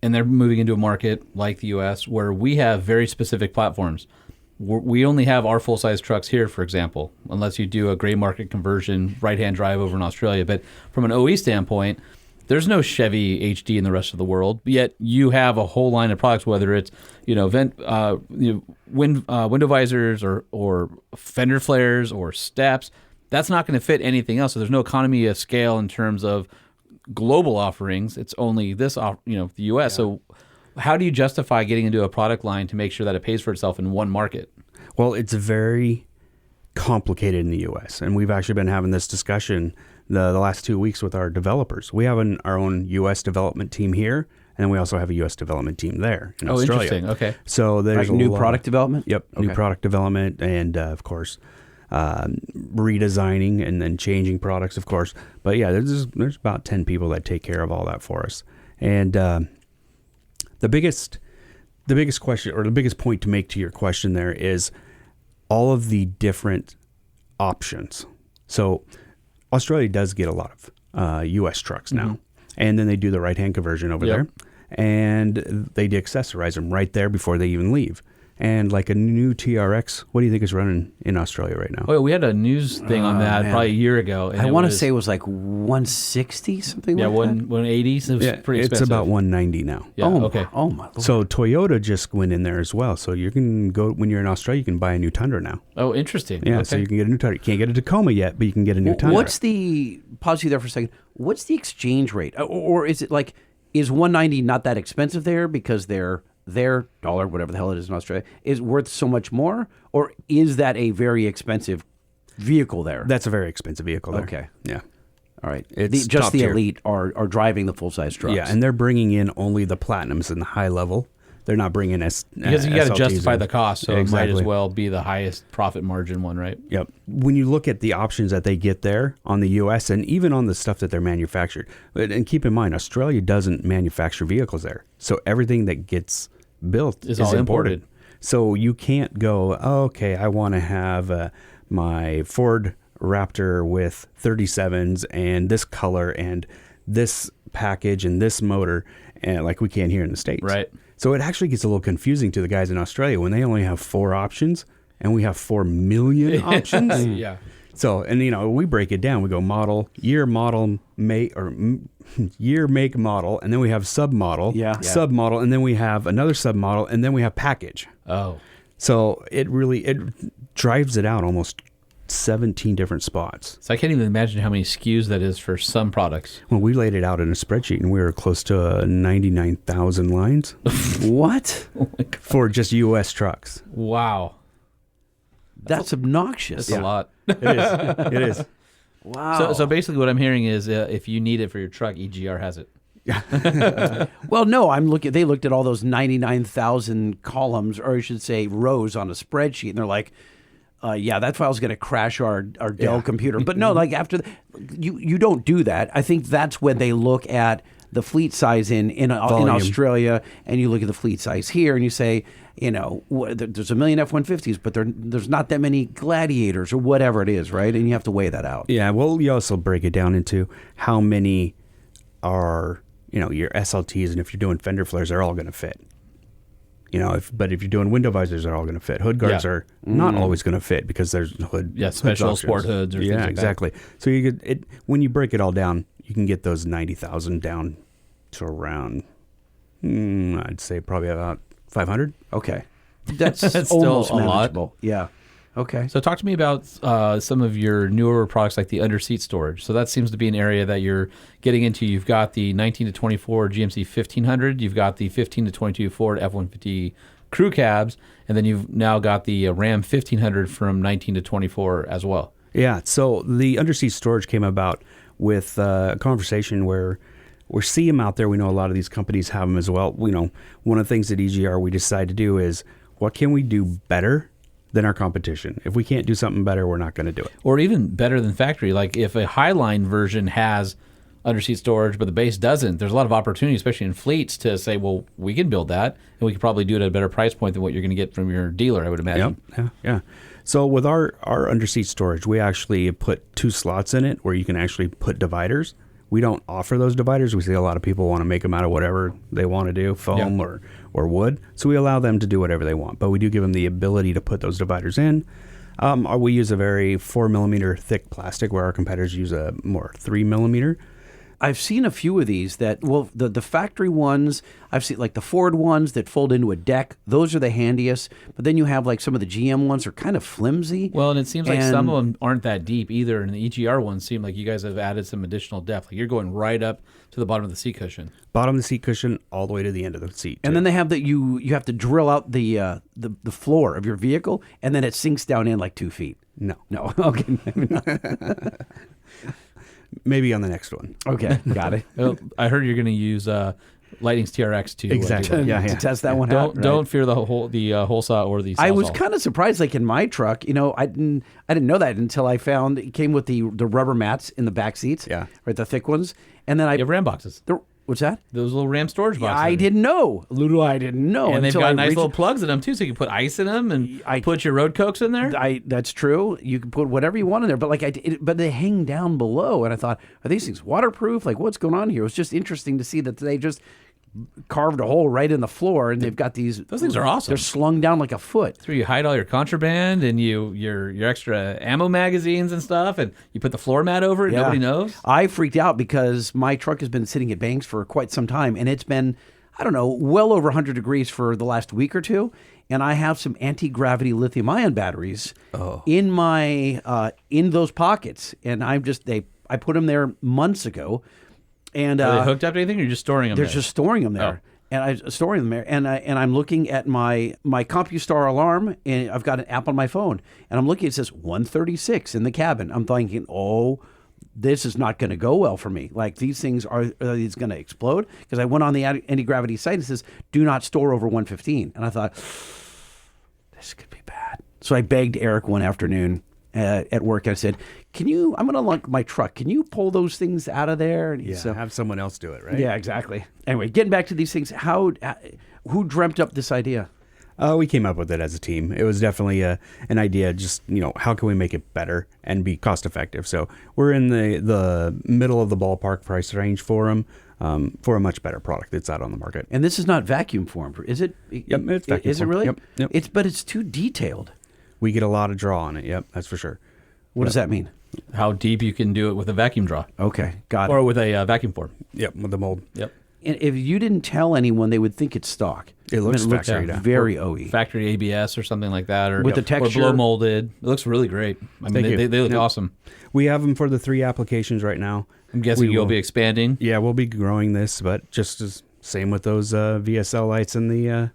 and they're moving into a market like the U.S. where we have very specific platforms? We only have our full-size trucks here, for example, unless you do a gray market conversion, right-hand drive over in Australia. But from an OE standpoint, there's no Chevy HD in the rest of the world. Yet you have a whole line of products, whether it's window visors or fender flares or steps. That's not going to fit anything else. So there's no economy of scale in terms of global offerings. It's only this, the U.S. Yeah. So how do you justify getting into a product line to make sure that it pays for itself in one market? Well, it's very complicated in the U.S., and we've actually been having this discussion the last 2 weeks with our developers. We have our own U.S. development team here, and then we also have a U.S. development team there in Australia. Interesting. Okay. So there's new product development? Yep, new product development, and of course, redesigning and then changing products, of course. But yeah, there's about 10 people that take care of all that for us. And the biggest question, or the biggest point to make to your question there, is all of the different options. So Australia does get a lot of U.S. trucks now, and then they do the right-hand conversion over there, and they de-accessorize them right there before they even leave. And like a new TRX, what do you think is running in Australia right now? Oh, we had a news thing on that probably a year ago. And I want to say it was like 160, something like that. 180. So it was pretty expensive. It's about 190 now. Yeah, okay. Oh, my Lord. So Toyota just went in there as well. So you can go, when you're in Australia, you can buy a new Tundra now. Oh, interesting. Yeah, so you can get a new Tundra. You can't get a Tacoma yet, but you can get a new Tundra. Pause you there for a second. What's the exchange rate? Or is it like, is 190 not that expensive there because their dollar, whatever the hell it is in Australia, is worth so much more? Or is that a very expensive vehicle there? That's a very expensive vehicle there. Okay. Yeah. All right. It's just top the tier. elite are driving the full-size trucks. Yeah, and they're bringing in only the Platinums and the high level. They're not bringing because you got to justify the cost, so exactly. It might as well be the highest profit margin one, right? Yep. When you look at the options that they get there on the U.S. and even on the stuff that they're manufactured, and keep in mind, Australia doesn't manufacture vehicles there, so everything that gets built is all imported. So you can't go, oh, okay, I want to have my Ford Raptor with 37s and this color and this package and this motor, and like we can here in the States. Right. So it actually gets a little confusing to the guys in Australia when they only have 4 options and we have 4 million options. Yeah. So, and we break it down. We go model, year, model, make, or year, make, model, and then we have submodel, submodel, and then we have another submodel, and then we have package. Oh. So it drives it out almost 17 different spots. So I can't even imagine how many SKUs that is for some products. Well, we laid it out in a spreadsheet, and we were close to 99,000 lines. What? For just U.S. trucks. Wow. That's obnoxious. That's a lot. It is. It is. Wow. So basically what I'm hearing is if you need it for your truck, EGR has it. Well, no, they looked at all those 99,000 columns, or I should say rows on a spreadsheet, and they're like, yeah, that file's going to crash our Dell computer. But no, like after you don't do that. I think that's when they look at the fleet size in Australia, and you look at the fleet size here, and you say, there's a million F-150s, but there's not that many Gladiators or whatever it is, right? And you have to weigh that out. Yeah, well, you also break it down into how many are, your SLTs, and if you're doing fender flares, they're all going to fit. But if you're doing window visors, they're all going to fit. Hood guards are not always going to fit because there's hood. Yeah, special sport hoods or things like exactly. that. So you get when you break it all down, you can get those 90,000 down to around, I'd say probably about 500. Okay, that's still almost a lot. manageable. Yeah. Okay. So talk to me about some of your newer products like the under-seat storage. So that seems to be an area that you're getting into. You've got the 19 to 24 GMC 1500. You've got the 15 to 22 Ford F-150 crew cabs. And then you've now got the Ram 1500 from 19 to 24 as well. Yeah. So the under-seat storage came about with a conversation where we see them out there. We know a lot of these companies have them as well. One of the things at EGR we decided to do is what can we do better than our competition? If we can't do something better, we're not going to do it. Or even better than factory. Like if a Highline version has under-seat storage, but the base doesn't, there's a lot of opportunity, especially in fleets, to say, well, we can build that, and we could probably do it at a better price point than what you're going to get from your dealer, I would imagine. Yep. Yeah. So with our under-seat storage, we actually put 2 slots in it where you can actually put dividers. We don't offer those dividers. We see a lot of people want to make them out of whatever they want to do, foam or wood. So we allow them to do whatever they want, but we do give them the ability to put those dividers in. We use a very 4 millimeter thick plastic where our competitors use a more 3 millimeter. I've seen a few of these that, well, the factory ones, I've seen like the Ford ones that fold into a deck. Those are the handiest. But then you have like some of the GM ones are kind of flimsy. Well, and it seems like some of them aren't that deep either. And the EGR ones seem like you guys have added some additional depth. Like you're going right up to the bottom of the seat cushion. Bottom of the seat cushion all the way to the end of the seat. And then they have that you have to drill out the floor of your vehicle, and then it sinks down in like 2 feet. No. Okay. Maybe on the next one. Okay, got it. Well, I heard you're going to use Lightning's TRX to exactly. To test that one out. Don't fear the hole saw or the. I was kind of surprised, like in my truck, I didn't know that until I found it came with the rubber mats in the back seats. Yeah, right, the thick ones, and then you have RAM boxes. What's that? Those little RAM storage boxes. I didn't know. I didn't know. And they've got nice little plugs in them too, so you can put ice in them and put your road cokes in there. That's true. You can put whatever you want in there, but but they hang down below, and I thought, are these things waterproof? Like, what's going on here? It was just interesting to see that they just carved a hole right in the floor, and they've got these. Those things are awesome. They're slung down like a foot. So you hide all your contraband and your extra ammo magazines and stuff, and you put the floor mat over it. Yeah. Nobody knows. I freaked out because my truck has been sitting at Banks for quite some time, and it's been, I don't know, well over 100 degrees for the last week or two. And I have some anti-gravity lithium-ion batteries in my in those pockets, and I put them there months ago. And are they hooked up to anything, or you're just storing them they're there? Just storing them there. Oh. And I'm storing them there. And I'm looking at my CompuStar alarm, and I've got an app on my phone. And I'm looking, it says 136 in the cabin. I'm thinking, this is not going to go well for me. Like, these things are these going to explode? Because I went on the anti-gravity site, and it says, do not store over 115. And I thought, this could be bad. So I begged Eric one afternoon at work. I said, I'm going to lock my truck. Can you pull those things out of there? And have someone else do it, right? Yeah, exactly. Anyway, getting back to these things, who dreamt up this idea? We came up with it as a team. It was definitely an idea, just, how can we make it better and be cost effective? So we're in the middle of the ballpark price range for them, for a much better product that's out on the market. And this is not vacuum formed, is it? Yep, it's vacuum Is formed. it really? Yep. But it's too detailed. We get a lot of draw on it. Yep, that's for sure. What does that mean? How deep you can do it with a vacuum draw. Okay, got it. Or with a vacuum form. Yep, with the mold. Yep. if you didn't tell anyone, they would think it's stock. It looks factory down. Very OE. Factory ABS or something like that, or With the texture. or blow molded. It looks really great. I mean, they look awesome. We have them for the 3 applications right now. I'm guessing you'll be expanding. Yeah, we'll be growing this, but just as same with those VSL lights and the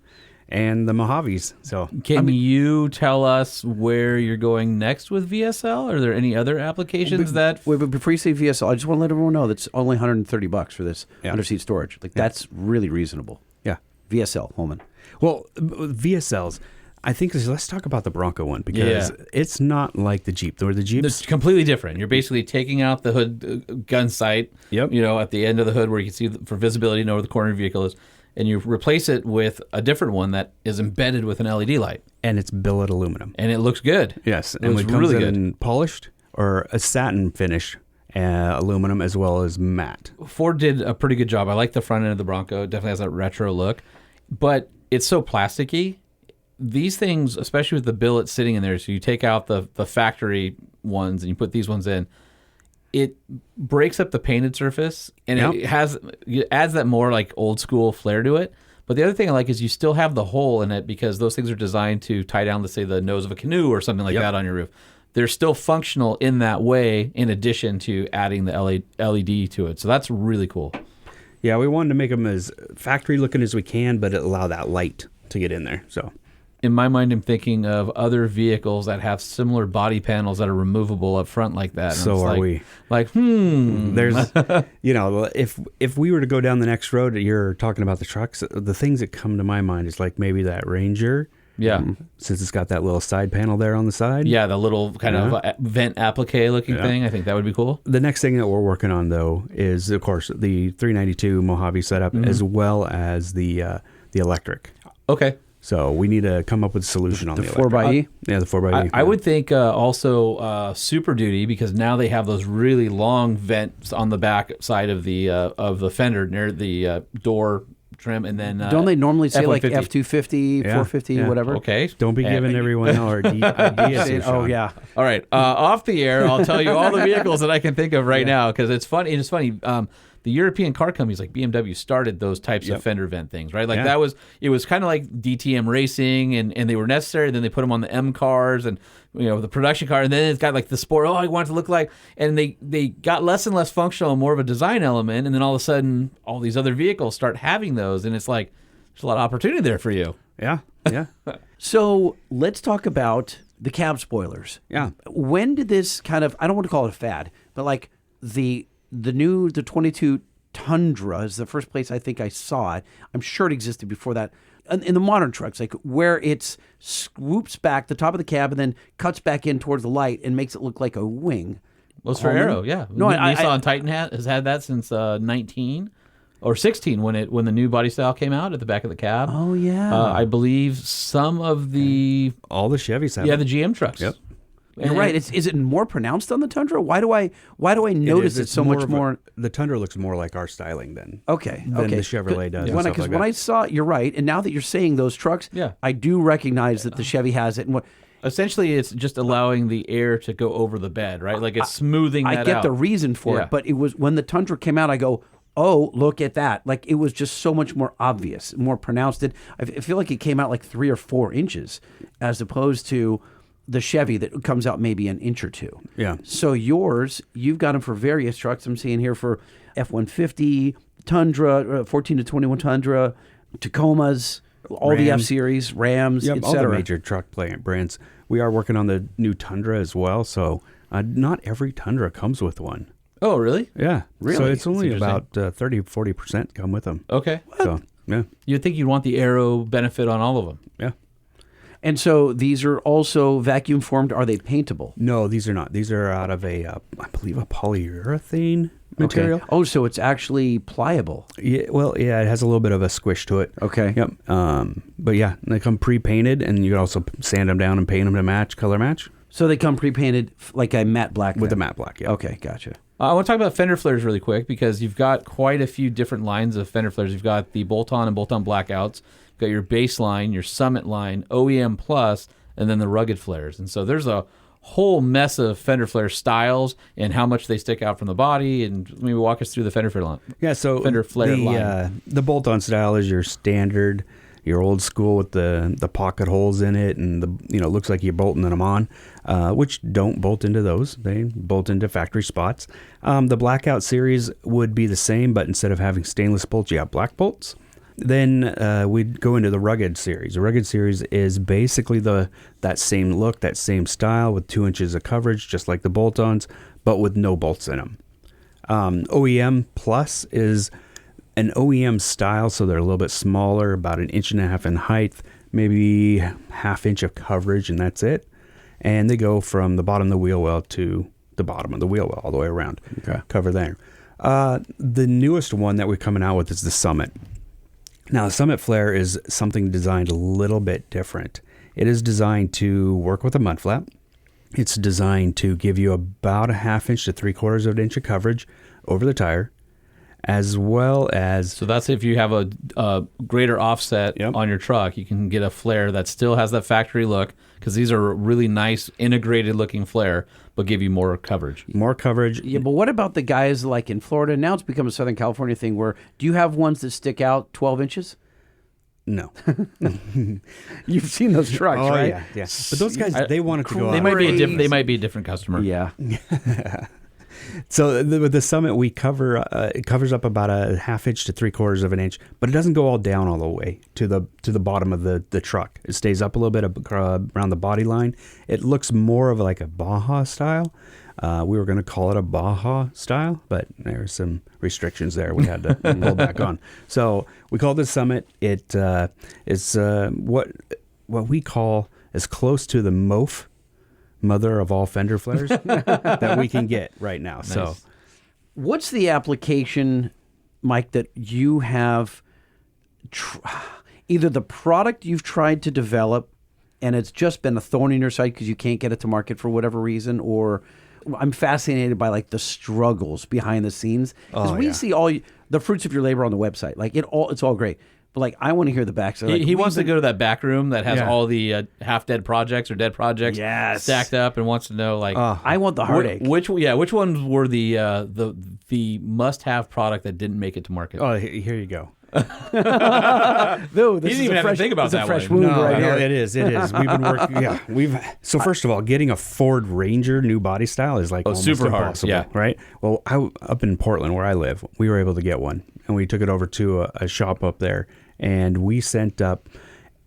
Mojaves. So Can you tell us where you're going next with VSL? Are there any other applications that? Wait, but before you say VSL, I just want to let everyone know that's only $130 for this under-seat storage. Like that's really reasonable. Yeah. VSL, Holman. Well, VSLs, I think let's talk about the Bronco one because it's not like the Jeep. Or the Jeep, It's completely different. You're basically taking out the hood gun sight. Yep. At the end of the hood where you can see for visibility, know where the corner of the vehicle is, and you replace it with a different one that is embedded with an LED light, and it's billet aluminum, and it looks good. Yes, it and looks it comes really in good. Polished or a satin finish. Aluminum as well as matte. Ford did a pretty good job. I like the front end of the Bronco. It definitely has that retro look, but it's so plasticky. These things, especially with the billet sitting in there, so you take out the factory ones and you put these ones in, it breaks up the painted surface and it adds that more like old school flair to it. But the other thing I like is you still have the hole in it because those things are designed to tie down, let's say, the nose of a canoe or something like that on your roof. They're still functional in that way in addition to adding the LED to it. So that's really cool. Yeah, we wanted to make them as factory looking as we can, but allow that light to get in there. So, in my mind, I'm thinking of other vehicles that have similar body panels that are removable up front like that. And so are we. Like, There's, if we were to go down the next road, you're talking about the trucks. The things that come to my mind is like maybe that Ranger. Yeah. Since it's got that little side panel there on the side. Yeah, the little kind of vent applique looking thing. I think that would be cool. The next thing that we're working on, though, is, of course, the 392 Mojave setup as well as the electric. Okay. So we need to come up with a solution on the electric. 4xe? Yeah, the 4xe. I would think also Super Duty, because now they have those really long vents on the back side of the fender near the door trim, and then don't they normally say like F-150? F250, 450, whatever? Okay. Don't be giving everyone our ideas. Oh yeah. All right. Off the air, I'll tell you all the vehicles that I can think of right now because it's funny. It's funny. The European car companies like BMW started those types of fender vent things, right? Like it was kind of like DTM racing, and they were necessary. Then they put them on the M cars and the production car, and then it's got like the sport. Oh, I want it to look like, and they got less and less functional, more of a design element, and then all of a sudden, all these other vehicles start having those, and it's like there's a lot of opportunity there for you. Yeah. So let's talk about the cab spoilers. Yeah. When did this kind of, I don't want to call it a fad, but like the 22 Tundra is the first place I think I saw it. I'm sure it existed before that. In the modern trucks, like where it swoops back the top of the cab and then cuts back in towards the light and makes it look like a wing. Well, it's for Aero, yeah. No, Nissan Titan has had that since 19 or 16 when the new body style came out at the back of the cab. Oh yeah. I believe some of the all the Chevys have the GM trucks. Yep. You're right. Is it more pronounced on the Tundra? Why do I notice it so much more? The Tundra looks more like our styling than the Chevrolet does. Because when I saw, you're right, and now that you're saying those trucks, I do recognize that the Chevy has it. And essentially, it's just allowing the air to go over the bed, right? Like it's smoothing that out. I get the reason for it, but it was when the Tundra came out, I go, oh, look at that. Like it was just so much more obvious, more pronounced. I feel like it came out like 3 or 4 inches as opposed to the Chevy that comes out maybe an inch or 2. Yeah. So you've got them for various trucks. I'm seeing here for F-150, Tundra, 14 to 21 Tundra, Tacomas, all the F-Series, Rams, yep, etc. all the major truck brands. We are working on the new Tundra as well, so not every Tundra comes with one. Oh, really? Yeah. Really? So it's only about 30-40% come with them. Okay. So, yeah. You'd think you'd want the aero benefit on all of them. Yeah. And so these are also vacuum formed. Are they paintable? No, these are not. These are out of I believe a polyurethane material. Okay. Oh, so it's actually pliable. Yeah, well, yeah, it has a little bit of a squish to it. Okay. Yep. But yeah, they come pre-painted, and you can also sand them down and paint them to color match. So they come pre-painted like a matte black? With a matte black, yeah. Okay, gotcha. I want to talk about fender flares really quick because you've got quite a few different lines of fender flares. You've got the bolt-on and bolt-on blackouts. You've got your base line, your summit line, OEM Plus, and then the rugged flares. And so there's a whole mess of fender flare styles and how much they stick out from the body, and maybe walk us through the fender flare line. Yeah, so fender flare line. The bolt-on style is your standard, your old school with the pocket holes in it, and it looks like you're bolting them on, which don't bolt into those. They bolt into factory spots. The Blackout series would be the same, but instead of having stainless bolts, you have black bolts. Then we'd go into the Rugged series. The Rugged series is basically that same look, that same style with 2 inches of coverage, just like the bolt-ons, but with no bolts in them. OEM Plus is an OEM style, so they're a little bit smaller, about 1.5 inches in height, maybe 1/2 inch of coverage, and that's it. And they go from the bottom of the wheel well to the bottom of the wheel well, all the way around. Okay. Cover there. The newest one that we're coming out with is the Summit. Now, the Summit Flare is something designed a little bit different. It is designed to work with a mud flap. It's designed to give you about 1/2 inch to 3/4 of an inch of coverage over the tire, as well as... So that's if you have a greater offset on your truck, you can get a flare that still has that factory look, because these are really nice integrated looking flare, but give you more coverage. More coverage. Yeah, but what about the guys like in Florida? Now it's become a Southern California thing where, do you have ones that stick out 12 inches? No. You've seen those trucks, right? Yeah. But those guys, they wanted to go They out. they might be a different customer. Yeah. So with the Summit, we it covers up about 1/2 inch to 3/4 of an inch, but it doesn't go all down all the way to the bottom of the truck. It stays up a little bit around the body line. It looks more of like a Baja style. We were going to call it a Baja style, but there were some restrictions there we had to pull back on. So we called it Summit. It is what we call as close to the MOF, mother of all fender flares, that we can get right now. Nice. So what's the application, Mike, that you have either the product you've tried to develop and it's just been a thorn in your side because you can't get it to market for whatever reason, or I'm fascinated by like the struggles behind the scenes, because we see all the fruits of your labor on the website. Like it's all great. But like, I want to hear the backside. Like, he wants to go to that back room that has all the half-dead projects or dead projects stacked up, and wants to know like, I want the heartache. Which ones were the must-have product that didn't make it to market? Oh, here you go. No, this you didn't even have to think about that. Fresh wound right here. It is. We've been working. So first of all, getting a Ford Ranger new body style is like almost super impossible, hard. Yeah. Right. Well, up in Portland where I live, we were able to get one, and we took it over to a shop up there, and we sent up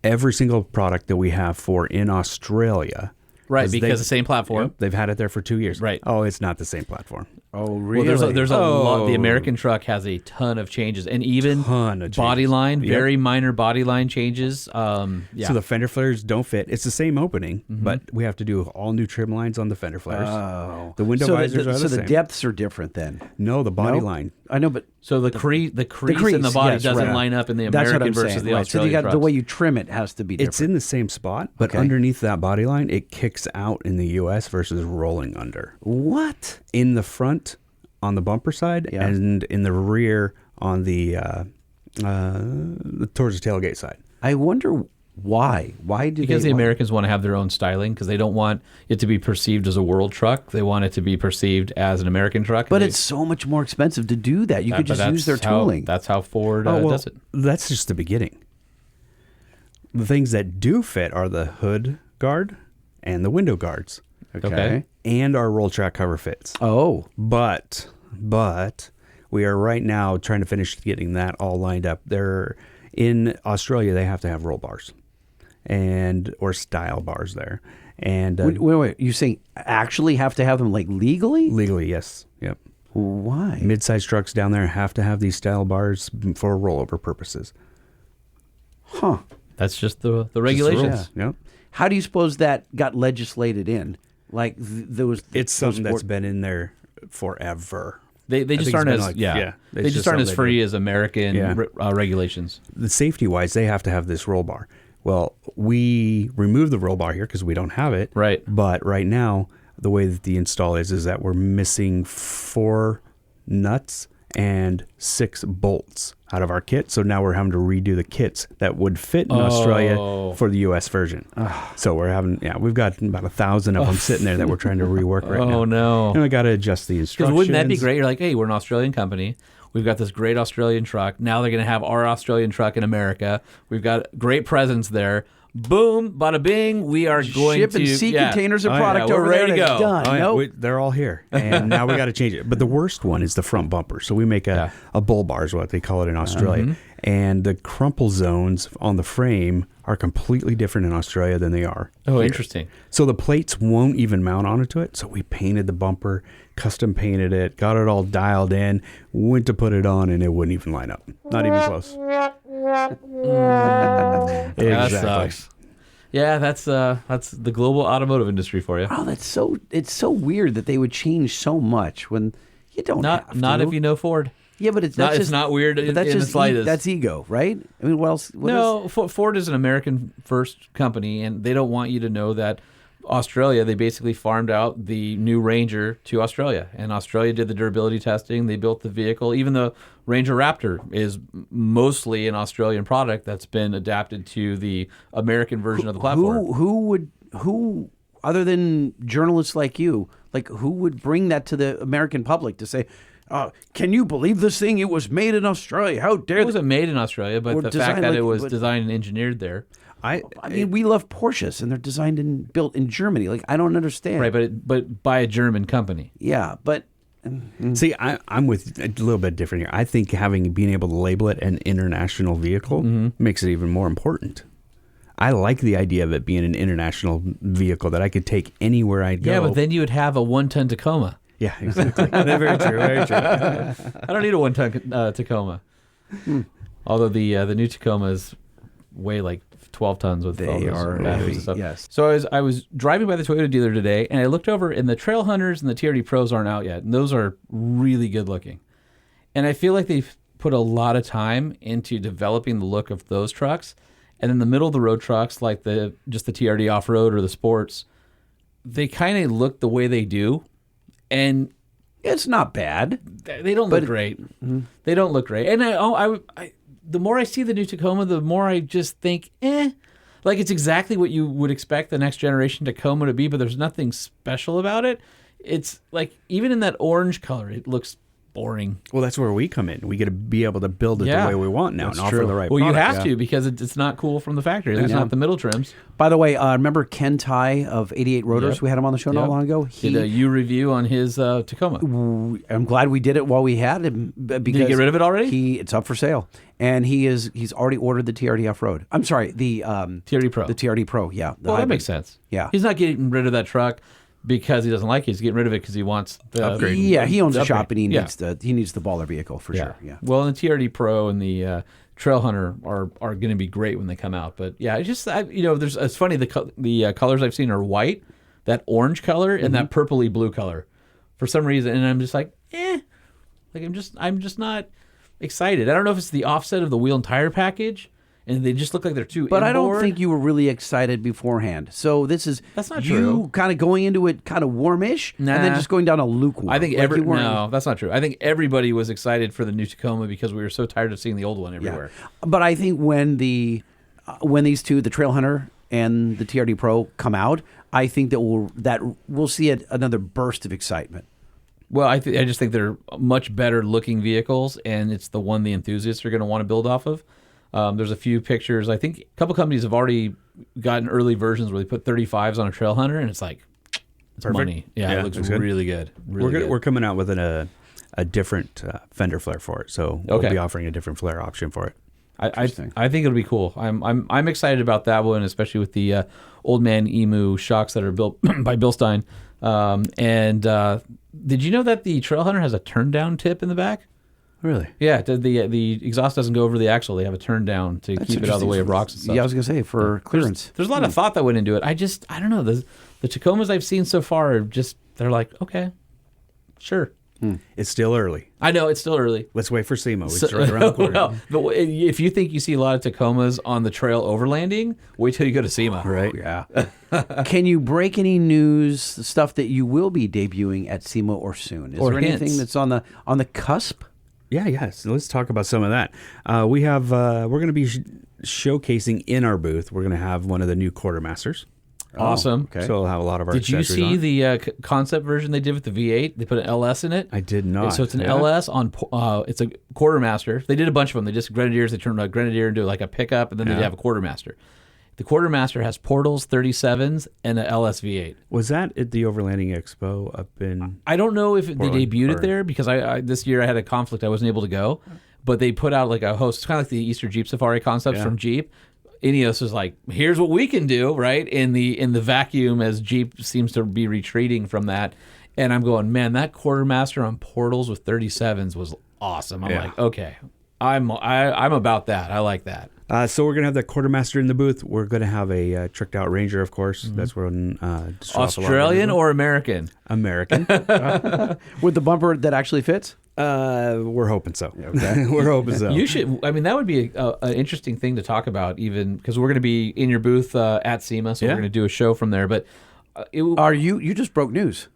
every single product that we have for in Australia. Right, because the same platform. Yep, they've had it there for 2 years. Right. Oh, it's not the same platform. Oh, really? Well, there's a lot. The American truck has a ton of changes, and even body line, very minor body line changes. So the fender flares don't fit. It's the same opening, but we have to do all new trim lines on the fender flares. Oh. The window visors are the same. So the depths are different then? No, the body line. I know, but... So the crease in the body doesn't line up in the American versus the Australian trucks. So the way you trim it has to be different. It's in the same spot, but underneath that body line, it kicks out in the U.S. versus rolling under. What? In the front, on the bumper side, and in the rear on the towards the tailgate side. I wonder why. Because the Americans want to have their own styling, because they don't want it to be perceived as a world truck. They want it to be perceived as an American truck. But it's so much more expensive to do that. You could just use their tooling. That's how Ford does it. That's just the beginning. The things that do fit are the hood guard and the window guards. Okay. And our roll track cover fits. Oh. But we are right now trying to finish getting that all lined up. In Australia, they have to have roll bars or style bars there. And wait. You saying actually have to have them like legally? Legally, yes. Yep. Why? Mid-size trucks down there have to have these style bars for rollover purposes. Huh. That's just the regulations. Yep. How do you suppose that got legislated in? Like it's something that's been in there forever. They just aren't as they just aren't as free as American regulations. The safety wise, they have to have this roll bar. Well, we removed the roll bar here because we don't have it. Right. But right now, the way that the install is that we're missing 4 nuts and 6 bolts out of our kit. So now we're having to redo the kits that would fit in Australia for the US version. So we're having, we've got about 1,000 of them sitting there that we're trying to rework right now. Oh, no. And we got to adjust the instructions. Because wouldn't that be great? You're like, hey, we're an Australian company. We've got this great Australian truck. Now they're going to have our Australian truck in America. We've got great presence there. Boom, bada bing. We are going Ship to and sea containers of product we're over ready there. to It's go. done. Nope. They're all here, and now we got to change it. But the worst one is the front bumper. So we make a bull bar is what they call it in Australia, and the crumple zones on the frame are completely different in Australia than they are. Oh, here. interesting. So the plates won't even mount onto it. So we painted the bumper, custom painted it, got it all dialed in, went to put it on, and it wouldn't even line up. Not even close. That sucks. Yeah, that's the global automotive industry for you. Oh, it's so weird that they would change so much when you don't have to. Not if you know Ford. Yeah, but it's not weird in the slightest. That's ego, right? I mean, what else? Ford is an American first company, and they don't want you to know that Australia, they basically farmed out the new Ranger to Australia, and Australia did the durability testing. They built the vehicle. Even the Ranger Raptor is mostly an Australian product that's been adapted to the American version of the platform. Who other than journalists like you, who would bring that to the American public to say, can you believe this thing? It was made in Australia. How dare it wasn't made in Australia, but the fact that it was designed and engineered there. I mean, we love Porsches, and they're designed and built in Germany. I don't understand. Right, but by a German company. Yeah, but see, I'm with a little bit different here. I think being able to label it an international vehicle makes it even more important. I like the idea of it being an international vehicle that I could take anywhere I go. Yeah, but then you would have a 1-ton Tacoma. Yeah, exactly. Very true. Very true. I don't need a 1-ton Tacoma. Although the new Tacomas weigh 12 tons with all those batteries and stuff. Yes. So I was driving by the Toyota dealer today, and I looked over, and the Trail Hunters and the TRD Pros aren't out yet, and those are really good looking. And I feel like they've put a lot of time into developing the look of those trucks, and in the middle of the road trucks, like just the TRD Off-Road or the Sports, they kind of look the way they do, and it's not bad. They don't look great. They don't look great. And I the more I see the new Tacoma, the more I just think, it's exactly what you would expect the next generation Tacoma to be, but there's nothing special about it. It's even in that orange color, it looks boring. Well, that's where we come in. We get to be able to build it the way we want now and offer the right product. You have to, because it's not cool from the factory. It's not the middle trims. By the way, remember Ken Ty of 88 Rotors? Yep. We had him on the show not long ago. He did a U-review on his Tacoma. I'm glad we did it while we had him. Because did you get rid of it already? It's up for sale. And he's already ordered the TRD Off-Road. I'm sorry, the TRD Pro. The TRD Pro, yeah. Well, that makes sense. Yeah. He's not getting rid of that truck because he doesn't like it. He's getting rid of it because he wants the upgrade. Yeah, he owns a shop, and he needs the Bollard vehicle for sure. Yeah. Well, the TRD Pro and the Trail Hunter are going to be great when they come out. But yeah, it's funny. The colors I've seen are white, that orange color, and that purpley blue color, for some reason. And I'm just I'm just not excited. I don't know if it's the offset of the wheel and tire package, and they just look like they're too. But inboard. I don't think you were really excited beforehand. So that's not you true. Kind of going into it kind of warmish, and then just going down a lukewarm. I think no, that's not true. I think everybody was excited for the new Tacoma because we were so tired of seeing the old one everywhere. Yeah. But I think when these two, the Trail Hunter and the TRD Pro, come out, I think that we'll see another burst of excitement. Well, I just think they're much better looking vehicles, and it's the one the enthusiasts are going to want to build off of. There's a few pictures. I think a couple companies have already gotten early versions where they put 35s on a Trail Hunter, and it's money. Yeah, it looks really good. We're coming out with a different fender flare for it, so we'll be offering a different flare option for it. I think it'll be cool. I'm excited about that one, especially with the Old Man Emu shocks that are built by Bilstein. Did you know that the Trail Hunter has a turn down tip in the back? Really? Yeah, the exhaust doesn't go over the axle. They have a turn down to keep it out of the way of rocks and stuff. Yeah, I was going to say, for clearance. There's a lot of thought that went into it. I don't know. The Tacomas I've seen so far are they're like, okay, sure. It's still early. I know, it's still early. Let's wait for SEMA. It's right around the corner. Well, if you think you see a lot of Tacomas on the trail overlanding, wait till you go to SEMA. Right. Yeah. Can you break any news, stuff that you will be debuting at SEMA or soon? Is there anything that's on the cusp? Yeah. So let's talk about some of that. We're going to be showcasing in our booth. We're going to have one of the new Quartermasters. Awesome. Okay. So we'll have a lot of our Did you accessories see on. the concept version they did with the V8? They put an LS in it. I did not. So it's an LS on. It's a Quartermaster. They did a bunch of them. They just Grenadiers. They turned a Grenadier into like a pickup, and then they have a Quartermaster. The Quartermaster has Portals 37s and an LS V8. Was that at the Overlanding Expo up in? I don't know if they Portland, debuted or- it there because I this year I had a conflict. I wasn't able to go, but they put out like a host. It's kind of like the Easter Jeep Safari concepts from Jeep. Ineos is like, here's what we can do, right? In the vacuum, as Jeep seems to be retreating from that. And I'm going, man, that Quartermaster on Portals with 37s was awesome. I'm like, okay, I'm about that. I like that. So we're going to have that Quartermaster in the booth. We're going to have a tricked out Ranger, of course. That's when Australian or American? American. With the bumper that actually fits? We're hoping so. Okay. We're hoping so. You should. I mean, that would be an interesting thing to talk about, even because we're going to be in your booth at SEMA, so we're going to do a show from there. But you just broke news?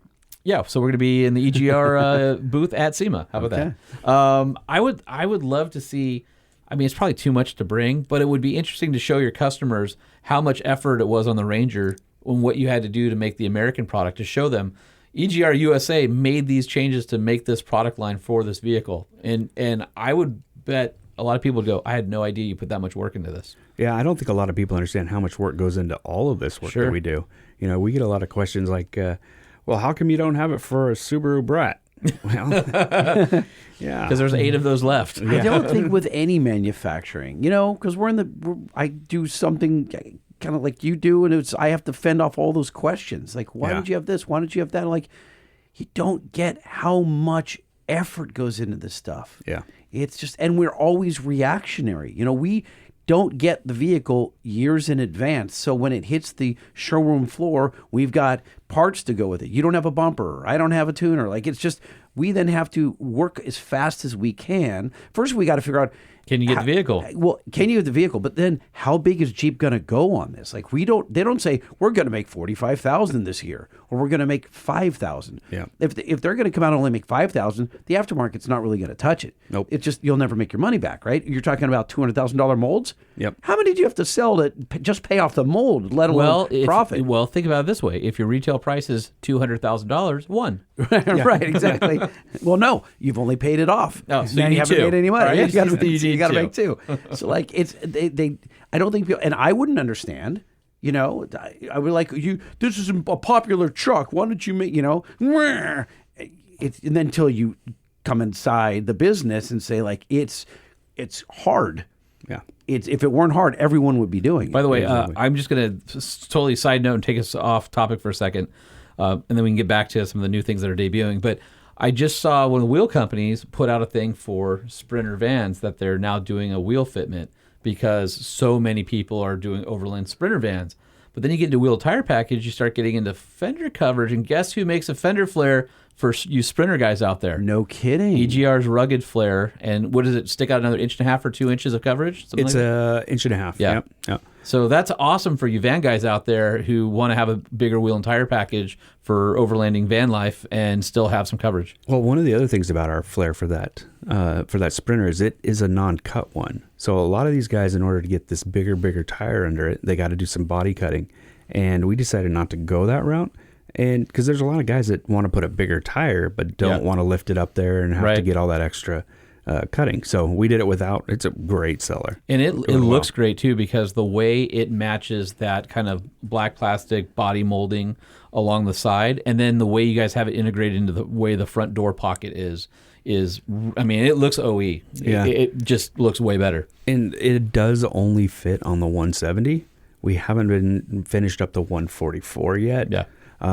Yeah, so we're going to be in the EGR booth at SEMA. How about that? I would love to see. I mean, it's probably too much to bring, but it would be interesting to show your customers how much effort it was on the Ranger and what you had to do to make the American product, to show them EGR USA made these changes to make this product line for this vehicle. And I would bet a lot of people would go, I had no idea you put that much work into this. Yeah, I don't think a lot of people understand how much work goes into all of this work that we do. You know, we get a lot of questions like, well, how come you don't have it for a Subaru Brat? Well, yeah, because there's 8 of those left. I don't think with any manufacturing, because I do something kind of like you do, and I have to fend off all those questions. Like, why did you have this? Why did you have that? Like, you don't get how much effort goes into this stuff. Yeah. It's just, and we're always reactionary. We don't get the vehicle years in advance. So when it hits the showroom floor, we've got parts to go with it. You don't have a bumper. I don't have a tuner. Like, it's just, we then have to work as fast as we can. First, we got to figure out, can you get the vehicle? Well, can you get the vehicle? But then, how big is Jeep going to go on this? Like, they don't say we're going to make 45,000 this year, or we're going to make 5,000. Yeah. If they're going to come out and only make 5,000, the aftermarket's not really going to touch it. Nope. It's just, you'll never make your money back, right? You're talking about $200,000 molds. Yep. How many do you have to sell to just pay off the mold, let alone profit? Well, think about it this way: if your retail price is $200,000, one. Right, exactly. Well, no, you've only paid it off. Oh, so now you you need haven't two. made any money. Right? You got to two. make two. So like they I don't think people, and I wouldn't understand. I would like, this is a popular truck. Why don't you make, it's, and then until you come inside the business and say like it's hard. Yeah. If it weren't hard, everyone would be doing it. By the way, I'm just going to totally side note and take us off topic for a second, and then we can get back to some of the new things that are debuting. But I just saw one of the wheel companies put out a thing for Sprinter vans that they're now doing a wheel fitment because so many people are doing overland Sprinter vans. But then you get into wheel tire package, you start getting into fender coverage, and guess who makes a fender flare for you Sprinter guys out there? No kidding. EGR's rugged flare, and what does it stick out another 1.5 or 2 inches of coverage? Something It's like a 1.5 inches. Yeah. Yep. So that's awesome for you van guys out there who want to have a bigger wheel and tire package for overlanding van life and still have some coverage. Well, one of the other things about our flare for that Sprinter is it is a non-cut one. So a lot of these guys, in order to get this bigger tire under it, they got to do some body cutting. And we decided not to go that route. And because there's a lot of guys that want to put a bigger tire but don't want to lift it up there and have to get all that extra cutting. So we did it without. It's a great seller. And it looks great too because the way it matches that kind of black plastic body molding along the side, and then the way you guys have it integrated into the way the front door pocket is I mean, it looks OE. Yeah. It just looks way better. And it does only fit on the 170. We haven't been finished up the 144 yet. Yeah.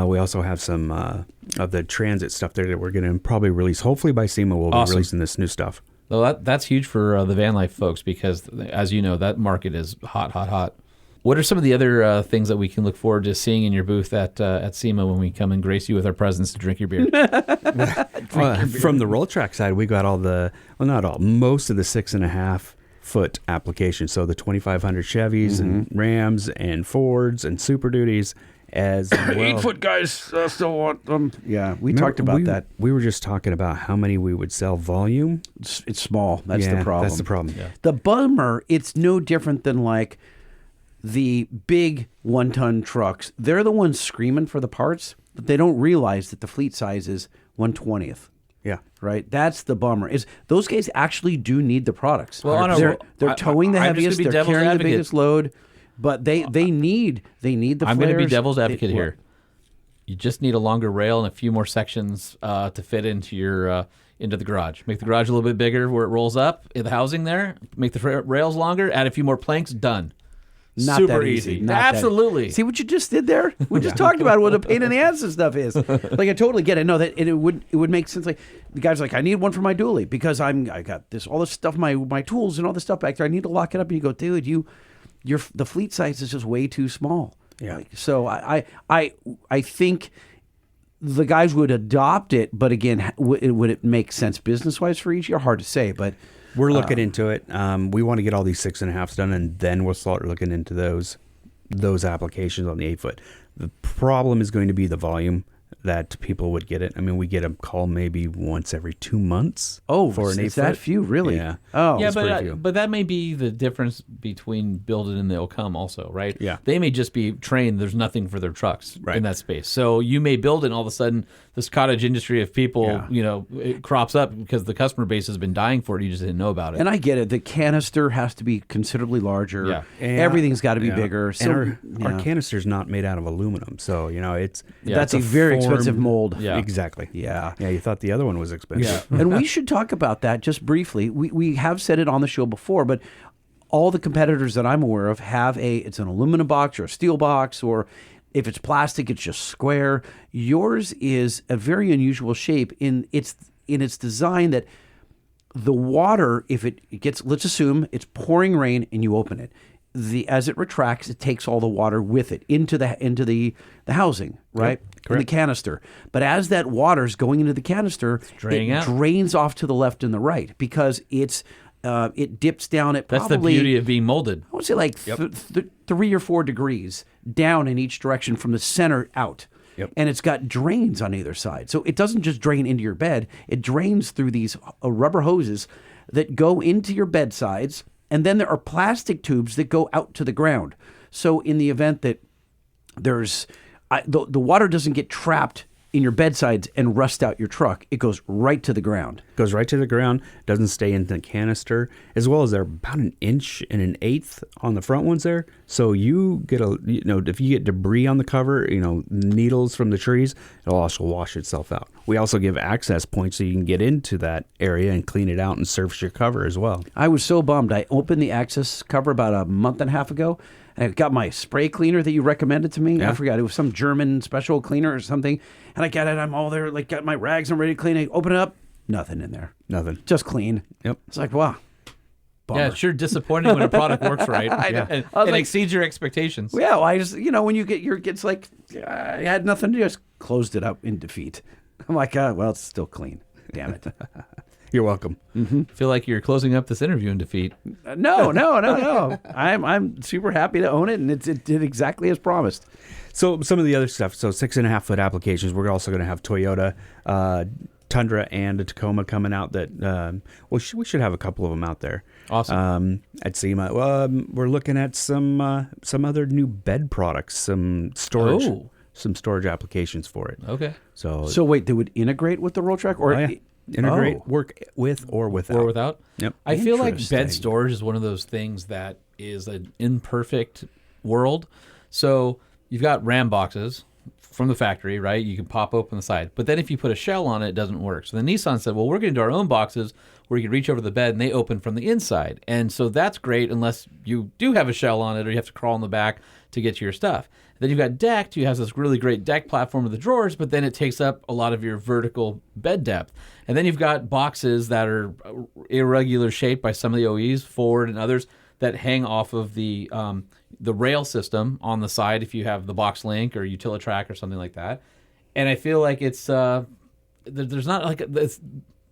We also have some of the transit stuff there that we're going to probably release. Hopefully by SEMA we'll be releasing this new stuff. Well, that's huge for the van life folks because, as you know, that market is hot. What are some of the other things that we can look forward to seeing in your booth at SEMA when we come and grace you with our presence to drink your beer? From the roll track side, we got most of the 6.5 foot applications. So the 2500 Chevys and Rams and Fords and Super Duties as well. 8-foot guys still want them. Yeah, we talked about that. We were just talking about how many we would sell volume. It's small. That's the problem. That's the problem. Yeah. The bummer, it's no different than like the big 1-ton trucks. They're the ones screaming for the parts, but they don't realize that the fleet size is 1/20th. Yeah. Right. That's the bummer. Is those guys actually do need the products? Well, they're towing the I'm just heaviest. gonna be They're devil's carrying advocate. the biggest load, but they need the. I'm going to be flares. devil's advocate They- here. You just need a longer rail and a few more sections to fit into your into the garage. Make the garage a little bit bigger where it rolls up in the housing there. Make the rails longer. Add a few more planks. Done. Not Super that easy. Not that- Absolutely. See what you just did there? We just talked about what a pain in the ass this stuff is. Like I totally get it. No, that it would make sense. Like the guy's like, I need one for my dually because I got all this stuff, my tools and all this stuff back there. I need to lock it up. And you go, dude, the fleet size is just way too small. Yeah. Like, so I think the guys would adopt it, but again, would it make sense business wise for EGR? Hard to say, but. We're looking into it. We want to get all these 6.5s done, and then we'll start looking into those applications on the 8-foot. The problem is going to be the volume that people would get it. I mean, we get a call maybe once every 2 months. Oh, for an 8-foot. is that few really? Yeah. Oh, Yeah, it's pretty but few. but that may be the difference between build it and they'll come also, right? Yeah. They may just be trained. There's nothing for their trucks Right. in that space. So you may build it and all of a sudden this cottage industry of people, it crops up because the customer base has been dying for it. You just didn't know about it. And I get it. The canister has to be considerably larger. Yeah. Everything's got to be Yeah. bigger. So And our canister's not made out of aluminum, so it's that's it's a very form- expensive mold. Yeah. Exactly. Yeah. Yeah, you thought the other one was expensive. And we should talk about that just briefly. We have said it on the show before, but all the competitors that I'm aware of have it's an aluminum box or a steel box, or if it's plastic, it's just square. Yours is a very unusual shape in its design that the water, if it gets, let's assume it's pouring rain and you open it. As it retracts, it takes all the water with it into the housing, right? In the canister. But as that water's going into the canister, draining it out. drains off to the left and the right because it dips down at That's probably, the beauty of being molded. I would say like 3 or 4 degrees down in each direction from the center out. Yep. And it's got drains on either side. So it doesn't just drain into your bed. It drains through these rubber hoses that go into your bedsides. And then there are plastic tubes that go out to the ground. So in the event that the water doesn't get trapped in your bedsides and rust out your truck, it goes right to the ground. Goes right to the ground, doesn't stay in the canister, as well as they're about 1 inch and 1/8 on the front ones there. So you get if you get debris on the cover, needles from the trees, it'll also wash itself out. We also give access points so you can get into that area and clean it out and surface your cover as well. I was so bummed. I opened the access cover about a month and a half ago, and I got my spray cleaner that you recommended to me. Yeah. I forgot. It was some German special cleaner or something. And I got it. I'm all there, got my rags. I'm ready to clean it. Open it up. Nothing in there. Nothing. Just clean. Yep. It's like, wow. Bummer. Yeah, it's sure disappointing when a product works right. I know. And I was it like- exceeds your expectations. Yeah, well, I just, when you get it's like, I had nothing to do. Just closed it up in defeat. I'm like, well, it's still clean. Damn it. You're welcome. I feel like you're closing up this interview in defeat. No. I'm super happy to own it, and it did exactly as promised. So some of the other stuff. So 6.5-foot applications. We're also going to have Toyota, Tundra, and a Tacoma coming out. That we should have a couple of them out there. Awesome. At SEMA. We're looking at some other new bed products, some storage. Oh. Some storage applications for it. Okay. So wait, they would integrate with the roll track, or Integrate, work with or without. Or without? Yep. I feel like bed Interesting. storage is one of those things that is an imperfect world. So you've got RAM boxes from the factory, right? You can pop open the side. But then if you put a shell on it, it doesn't work. So the Nissan said, well, we're going to do our own boxes where you can reach over the bed and they open from the inside. And so that's great unless you do have a shell on it or you have to crawl in the back to get to your stuff. Then you've got decked. You have this really great deck platform with the drawers, but then it takes up a lot of your vertical bed depth. And then you've got boxes that are irregular shaped by some of the OEs, Ford and others, that hang off of the rail system on the side if you have the Box Link or Utilitrack or something like that. And I feel like it's there's not like it's,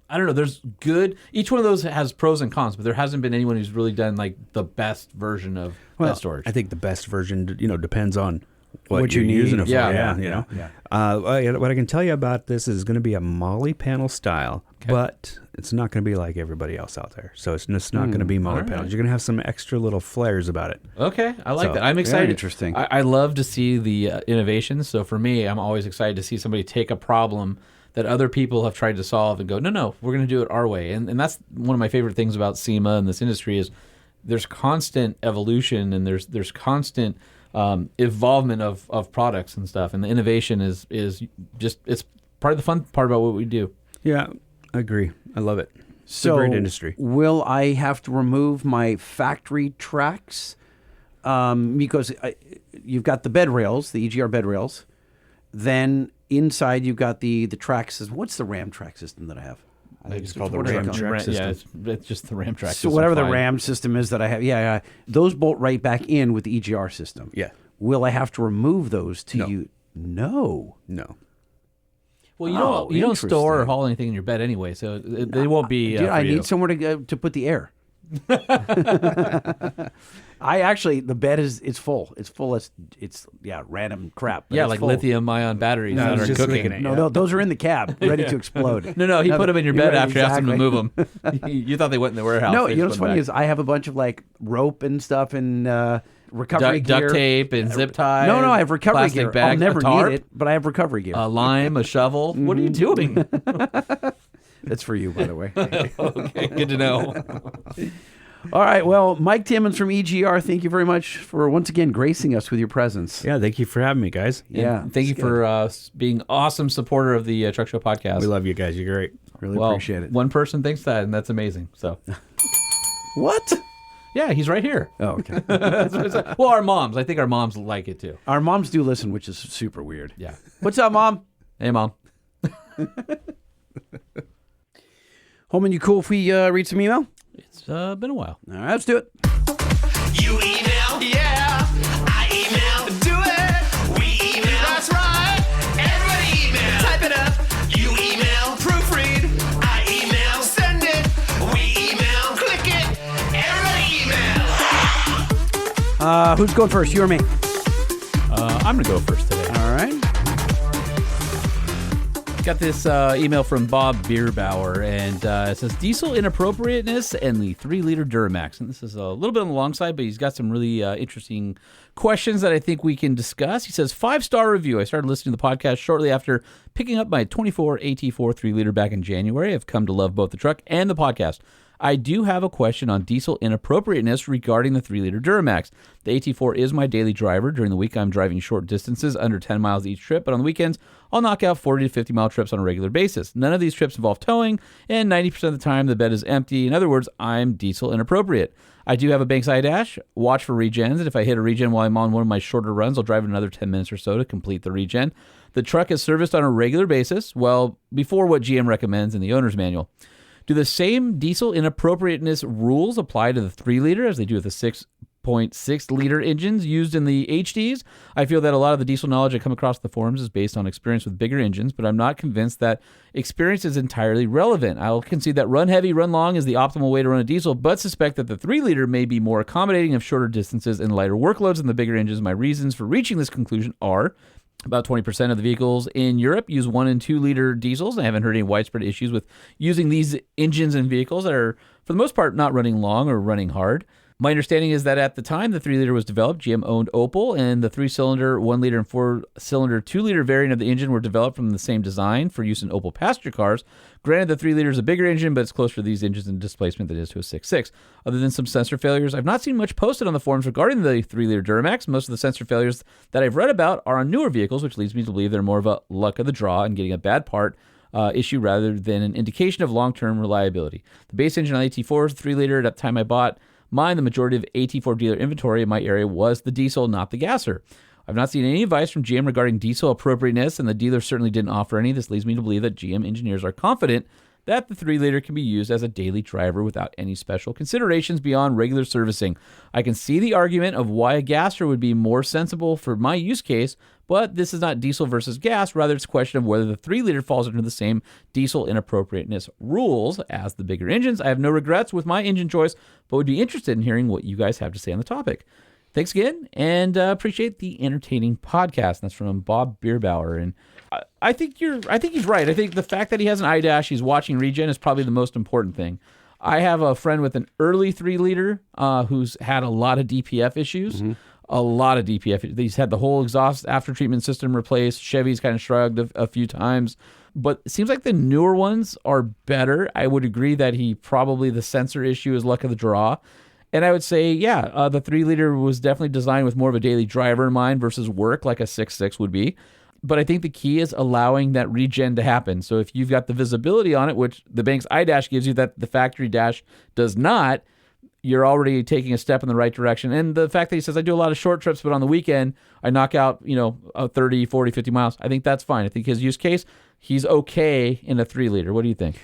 I don't know. There's good. Each one of those has pros and cons, but there hasn't been anyone who's really done like the best version of bed storage. I think the best version, depends on what you're using it for. Yeah. You know. What I can tell you about this is going to be a Molly panel style, but it's not going to be like everybody else out there. So it's just not going to be Molly panels. You're going to have some extra little flares about it. Okay, I like that. I'm excited. Very interesting. I love to see the innovations. So for me, I'm always excited to see somebody take a problem that other people have tried to solve and go, no, we're going to do it our way. And that's one of my favorite things about SEMA and this industry is there's constant evolution and there's constant evolvement of products and stuff. And the innovation is just, it's part of the fun part about what we do. Yeah, I agree. I love it. It's So a great industry. will I have to remove my factory tracks? Because you've got the bed rails, the EGR bed rails. Then inside you've got the track system. What's the RAM track system that I have? I think it's called the what is it RAM called? track Yeah, system. it's just the RAM track So system. whatever the Fine. RAM system is that I have, yeah, those bolt right back in with the EGR system. Yeah. Will I have to remove those to No. you? No. No. Well, Oh, you don't store or interesting. haul anything in your bed anyway, so they won't be. Dude, for I you. need somewhere to put the air. I actually, the bed it's full. It's full. It's random crap. but Yeah, it's like full. lithium-ion batteries I that was are just cooking. thinking it. No, those are in the cab, ready to explode. No, he put them in your bed Right, after you asked him to exactly. move them. You thought they went in the warehouse. No, They you know just what's went funny back. is I have a bunch of like rope and stuff and recovery gear. duct tape and zip tie. No, I have recovery plastic gear. Bag, I'll never a tarp, need it, but I have recovery gear. a lime, a shovel. What are you doing? That's for you, by the way. Okay, good to know. All right. Well, Mike Timmons from EGR, thank you very much for once again gracing us with your presence. Yeah, thank you for having me, guys. Yeah. Thank you it's for being awesome supporter of the Truck Show podcast. We love you guys. You're great. Really well, appreciate it. One person thinks that, and that's amazing. So, What? yeah, he's right here. Oh, okay. Well, our moms. I think our moms like it too. Our moms do listen, which is super weird. Yeah. What's up, Mom? Hey, mom. Holman, you cool if we read some email? It's been a while. All right, let's do it. You email, yeah. I email, do it. We email, that's right. Everybody email, type it up. You email, proofread. I email, send it. We email, click it. Everybody email. Who's going first, you or me? I'm gonna go first today. All right. Got this email from Bob Bierbauer, and it says diesel inappropriateness and the 3-liter Duramax. And this is a little bit on the long side, but he's got some really interesting questions that I think we can discuss. He says, 5-star review. I started listening to the podcast shortly after picking up my 24 AT4 3-liter back in January. I've come to love both the truck and the podcast. I do have a question on diesel inappropriateness regarding the 3-liter Duramax. The AT4 is my daily driver. During the week, I'm driving short distances, under 10 miles each trip, but on the weekends, I'll knock out 40 to 50-mile trips on a regular basis. None of these trips involve towing, and 90% of the time, the bed is empty. In other words, I'm diesel inappropriate. I do have a Bankside dash, watch for regens, and if I hit a regen while I'm on one of my shorter runs, I'll drive another 10 minutes or so to complete the regen. The truck is serviced on a regular basis, well, before what GM recommends in the owner's manual. Do the same diesel inappropriateness rules apply to the 3-liter as they do with the 6.6-liter engines used in the HDs? I feel that a lot of the diesel knowledge I come across the forums is based on experience with bigger engines, but I'm not convinced that experience is entirely relevant. I'll concede that run heavy, run long is the optimal way to run a diesel, but suspect that the 3-liter may be more accommodating of shorter distances and lighter workloads than the bigger engines. My reasons for reaching this conclusion are: about 20% of the vehicles in Europe use 1 and 2-liter diesels. I haven't heard any widespread issues with using these engines in vehicles that are, for the most part, not running long or running hard. My understanding is that at the time the 3-liter was developed, GM owned Opel, and the 3-cylinder, 1-liter, and 4-cylinder 2-liter variant of the engine were developed from the same design for use in Opel passenger cars. Granted, the 3-liter is a bigger engine, but it's closer to these engines in displacement than it is to a 6.6. Other than some sensor failures, I've not seen much posted on the forums regarding the 3-liter Duramax. Most of the sensor failures that I've read about are on newer vehicles, which leads me to believe they're more of a luck of the draw and getting a bad part issue rather than an indication of long-term reliability. The base engine on the AT4 is 3-liter. At the time I bought mine, the majority of AT4 dealer inventory in my area was the diesel, not the gasser. I've not seen any advice from GM regarding diesel appropriateness, and the dealer certainly didn't offer any. This leads me to believe that GM engineers are confident that the 3-liter can be used as a daily driver without any special considerations beyond regular servicing. I can see the argument of why a gasser would be more sensible for my use case, but this is not diesel versus gas. Rather, it's a question of whether the 3-liter falls under the same diesel inappropriateness rules as the bigger engines. I have no regrets with my engine choice, but would be interested in hearing what you guys have to say on the topic. Thanks again, and appreciate the entertaining podcast. And that's from Bob Bierbauer. And I think he's right. I think the fact that he has an iDash, he's watching regen, is probably the most important thing. I have a friend with an early 3-liter who's had a lot of DPF issues. A lot of DPF. He's had the whole exhaust after treatment system replaced. Chevy's kind of shrugged a few times. But it seems like the newer ones are better. I would agree that the sensor issue is luck of the draw. And I would say, the 3-liter was definitely designed with more of a daily driver in mind versus work like a 6.6 would be. But I think the key is allowing that regen to happen. So if you've got the visibility on it, which the Banks iDash gives you that the factory dash does not, you're already taking a step in the right direction. And the fact that he says, I do a lot of short trips, but on the weekend, I knock out, 30, 40, 50 miles. I think that's fine. I think his use case, he's okay in a 3-liter. What do you think?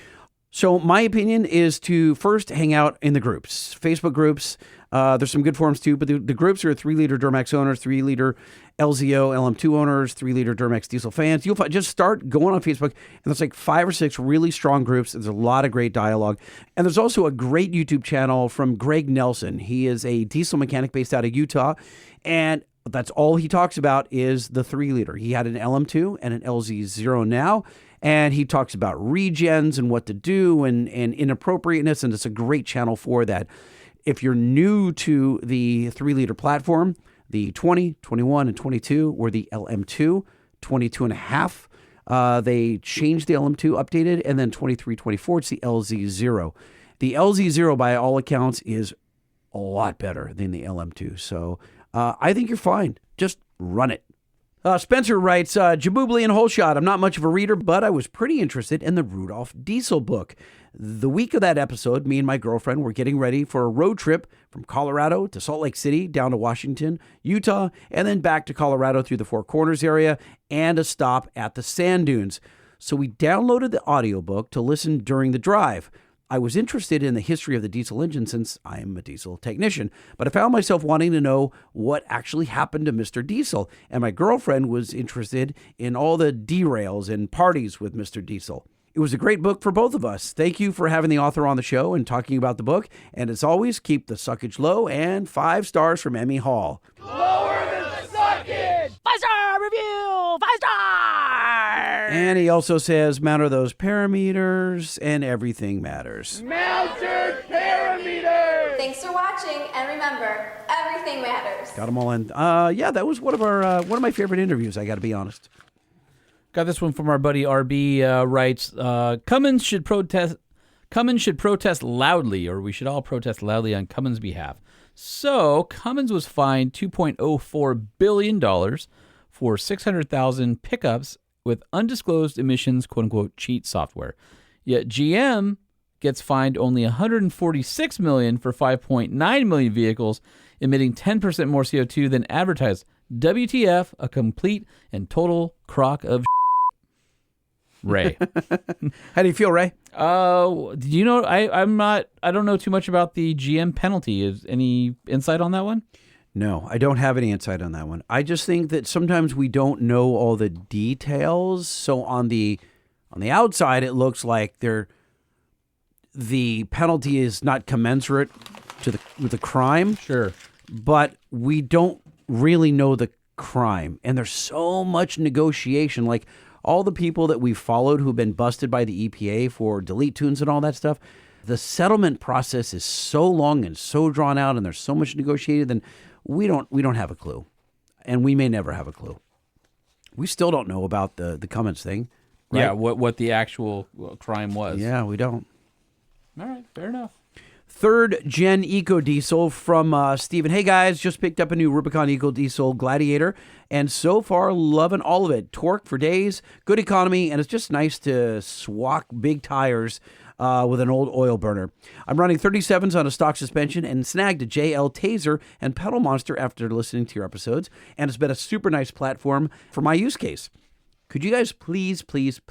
So my opinion is to first hang out in the groups, Facebook groups. There's some good forums too, but the groups are 3-liter Duramax owners, 3-liter LZO, LM2 owners, 3-liter Duramax diesel fans. You'll just start going on Facebook, and there's like 5 or 6 really strong groups. There's a lot of great dialogue. And there's also a great YouTube channel from Greg Nelson. He is a diesel mechanic based out of Utah, and that's all he talks about is the 3-liter. He had an LM2 and an LZ0 now, and he talks about regens and what to do and inappropriateness, and it's a great channel for that. If you're new to the 3-liter platform, the 20, 21, and 22 were the LM2, 22 and a half. They changed the LM2, updated, and then 23, 24, it's the LZ0. The LZ0, by all accounts, is a lot better than the LM2. So I think you're fine. Just run it. Spencer writes, Jaboobly and Holeshot. I'm not much of a reader, but I was pretty interested in the Rudolph Diesel book. The week of that episode, me and my girlfriend were getting ready for a road trip from Colorado to Salt Lake City, down to Washington, Utah, and then back to Colorado through the Four Corners area and a stop at the sand dunes. So we downloaded the audiobook to listen during the drive. I was interested in the history of the diesel engine since I am a diesel technician, but I found myself wanting to know what actually happened to Mr. Diesel, and my girlfriend was interested in all the derails and parties with Mr. Diesel. It was a great book for both of us. Thank you for having the author on the show and talking about the book, and as always, keep the suckage low, and 5 stars from Emmy Hall. Lower than the suckage! 5-star review! 5 stars! And he also says, mount are those parameters, and everything matters. Mounted parameters! Thanks for watching, and remember, everything matters. Got them all in. That was one of my favorite interviews, I got to be honest. Got this one from our buddy RB, writes, Cummins should protest loudly, or we should all protest loudly on Cummins' behalf. So Cummins was fined $2.04 billion for 600,000 pickups with undisclosed emissions, quote-unquote, cheat software. Yet GM gets fined only $146 million for 5.9 million vehicles emitting 10% more CO2 than advertised. WTF, a complete and total crock of Ray. How do you feel, Ray? Do you know? I don't know too much about the GM penalty. Is any insight on that one? No, I don't have any insight on that one. I just think that sometimes we don't know all the details. So on the outside, it looks like the penalty is not commensurate with the crime. Sure, but we don't really know the crime, and there's so much negotiation. Like all the people that we've followed who've been busted by the EPA for delete tunes and all that stuff, the settlement process is so long and so drawn out, and there's so much negotiated, and we don't have a clue, and we may never have a clue. We still don't know about the Cummins thing. Right? Yeah, what the actual crime was. Yeah, we don't. All right, fair enough. 3rd Gen Eco Diesel from Steven. Hey guys, just picked up a new Rubicon Eco Diesel Gladiator, and so far loving all of it. Torque for days, good economy, and it's just nice to swap big tires with an old oil burner. I'm running 37s on a stock suspension and snagged a JL Taser and Pedal Monster after listening to your episodes, and it's been a super nice platform for my use case. Could you guys please do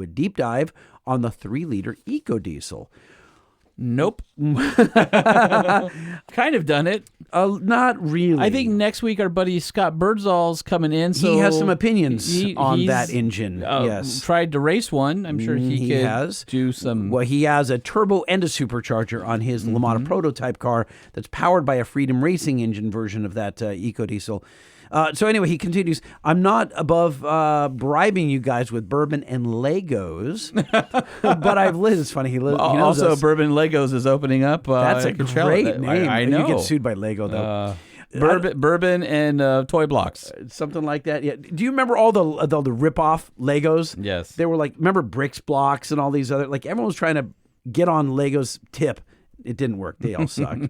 a deep dive on the 3-liter Eco Diesel? Nope. Kind of done it. Not really. I think next week our buddy Scott Birdsall's coming in. So he has some opinions on he's, that engine. Yes. Tried to race one. I'm sure he could do some. Well, he has a turbo and a supercharger on his LaMotta prototype car that's powered by a Freedom Racing engine version of that EcoDiesel. So anyway, he continues, I'm not above bribing you guys with bourbon and Legos, but I've lived. It's funny. He knows also, us. Bourbon Legos is opening up. That's a great name. I know. You get sued by Lego, though. Bourbon and toy blocks. Something like that. Yeah. Do you remember all the rip-off Legos? Yes. They were like, remember Bricks Blocks and all these other, like everyone was trying to get on Lego's tip. It didn't work. They all sucked.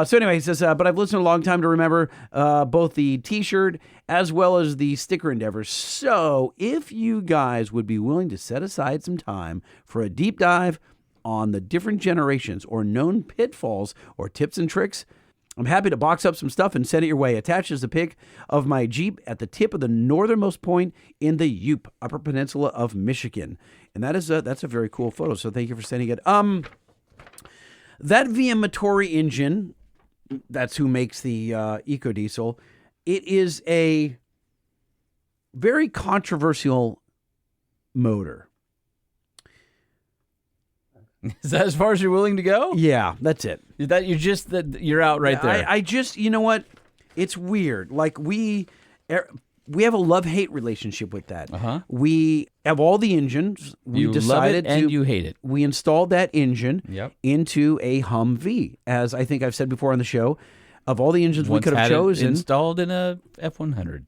So anyway, he says, but I've listened a long time to remember both the T-shirt as well as the sticker endeavors. So if you guys would be willing to set aside some time for a deep dive on the different generations or known pitfalls or tips and tricks, I'm happy to box up some stuff and send it your way. Attached is a pic of my Jeep at the tip of the northernmost point in the Yup, Upper Peninsula of Michigan. And that's a very cool photo. So thank you for sending it. That VM Motori engine, that's who makes the EcoDiesel, it is a very controversial motor. Is that as far as you're willing to go? Yeah, that's it. You're out right there. I just, you know what? It's weird. Like we have a love-hate relationship with that. Uh-huh. We have all the engines. We you decided love it and you hate it. We installed that engine Yep. into a Humvee. As I think I've said before on the show, of all the engines we could have chosen. Installed in a F100.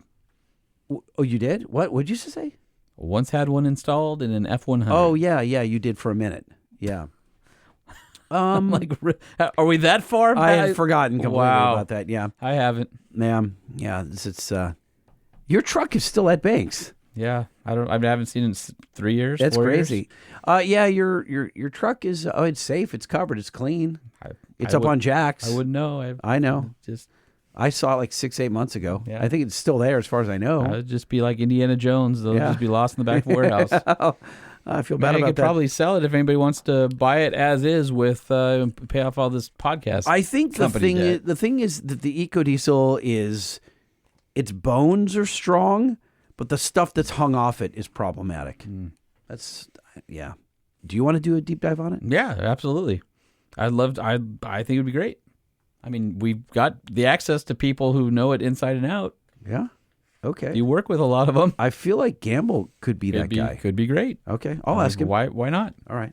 Oh, you did? What did you say? Once had one installed in an F100. Oh, yeah, you did for a minute. Yeah. Like, are we that far back? I had forgotten completely about that. Yeah. I haven't. Yeah. It's your truck is still at Banks. Yeah, I haven't seen it in 3 years. That's 4 crazy. Years. Yeah, your truck is it's safe, it's covered, it's clean. It's up on jacks. I wouldn't know. I know. I saw it like 6-8 months ago. Yeah. I think it's still there as far as I know. It'd just be like Indiana Jones. They'll just be lost in the back of the warehouse. I feel bad about that. I could probably sell it if anybody wants to buy it as is with pay off all this podcast. I think the thing is that the EcoDiesel is its bones are strong, but the stuff that's hung off it is problematic. That's Do you want to do a deep dive on it? Yeah, absolutely. I think it would be great. I mean, we've got the access to people who know it inside and out. Yeah. Okay. You work with a lot of them. I feel like Gamble could be that guy. Could be great. Okay. I'll ask him. Why not? All right.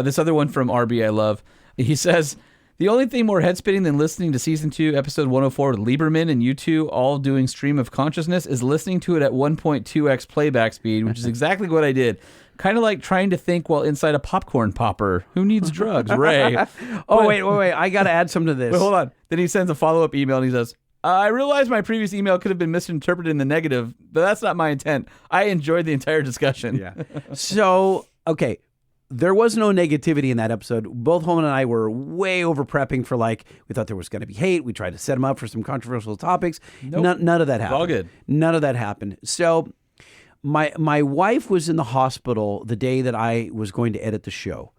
This other one from RB I love. He says, the only thing more head-spinning than listening to Season 2, Episode 104 with Lieberman and you two all doing stream of consciousnness is listening to it at 1.2x playback speed, which is exactly what I did. Kind of like trying to think while inside a popcorn popper. Who needs drugs, Ray? Wait. I got to add something to this. Wait, hold on. Then he sends a follow-up email and he says, I realize my previous email could have been misinterpreted in the negative, but that's not my intent. I enjoyed the entire discussion. Yeah. So, okay. There was no negativity in that episode. Both Holman and I were way over prepping for we thought there was going to be hate. We tried to set him up for some controversial topics. Nope. None of that happened. All good. None of that happened. So my wife was in the hospital the day that I was going to edit the show.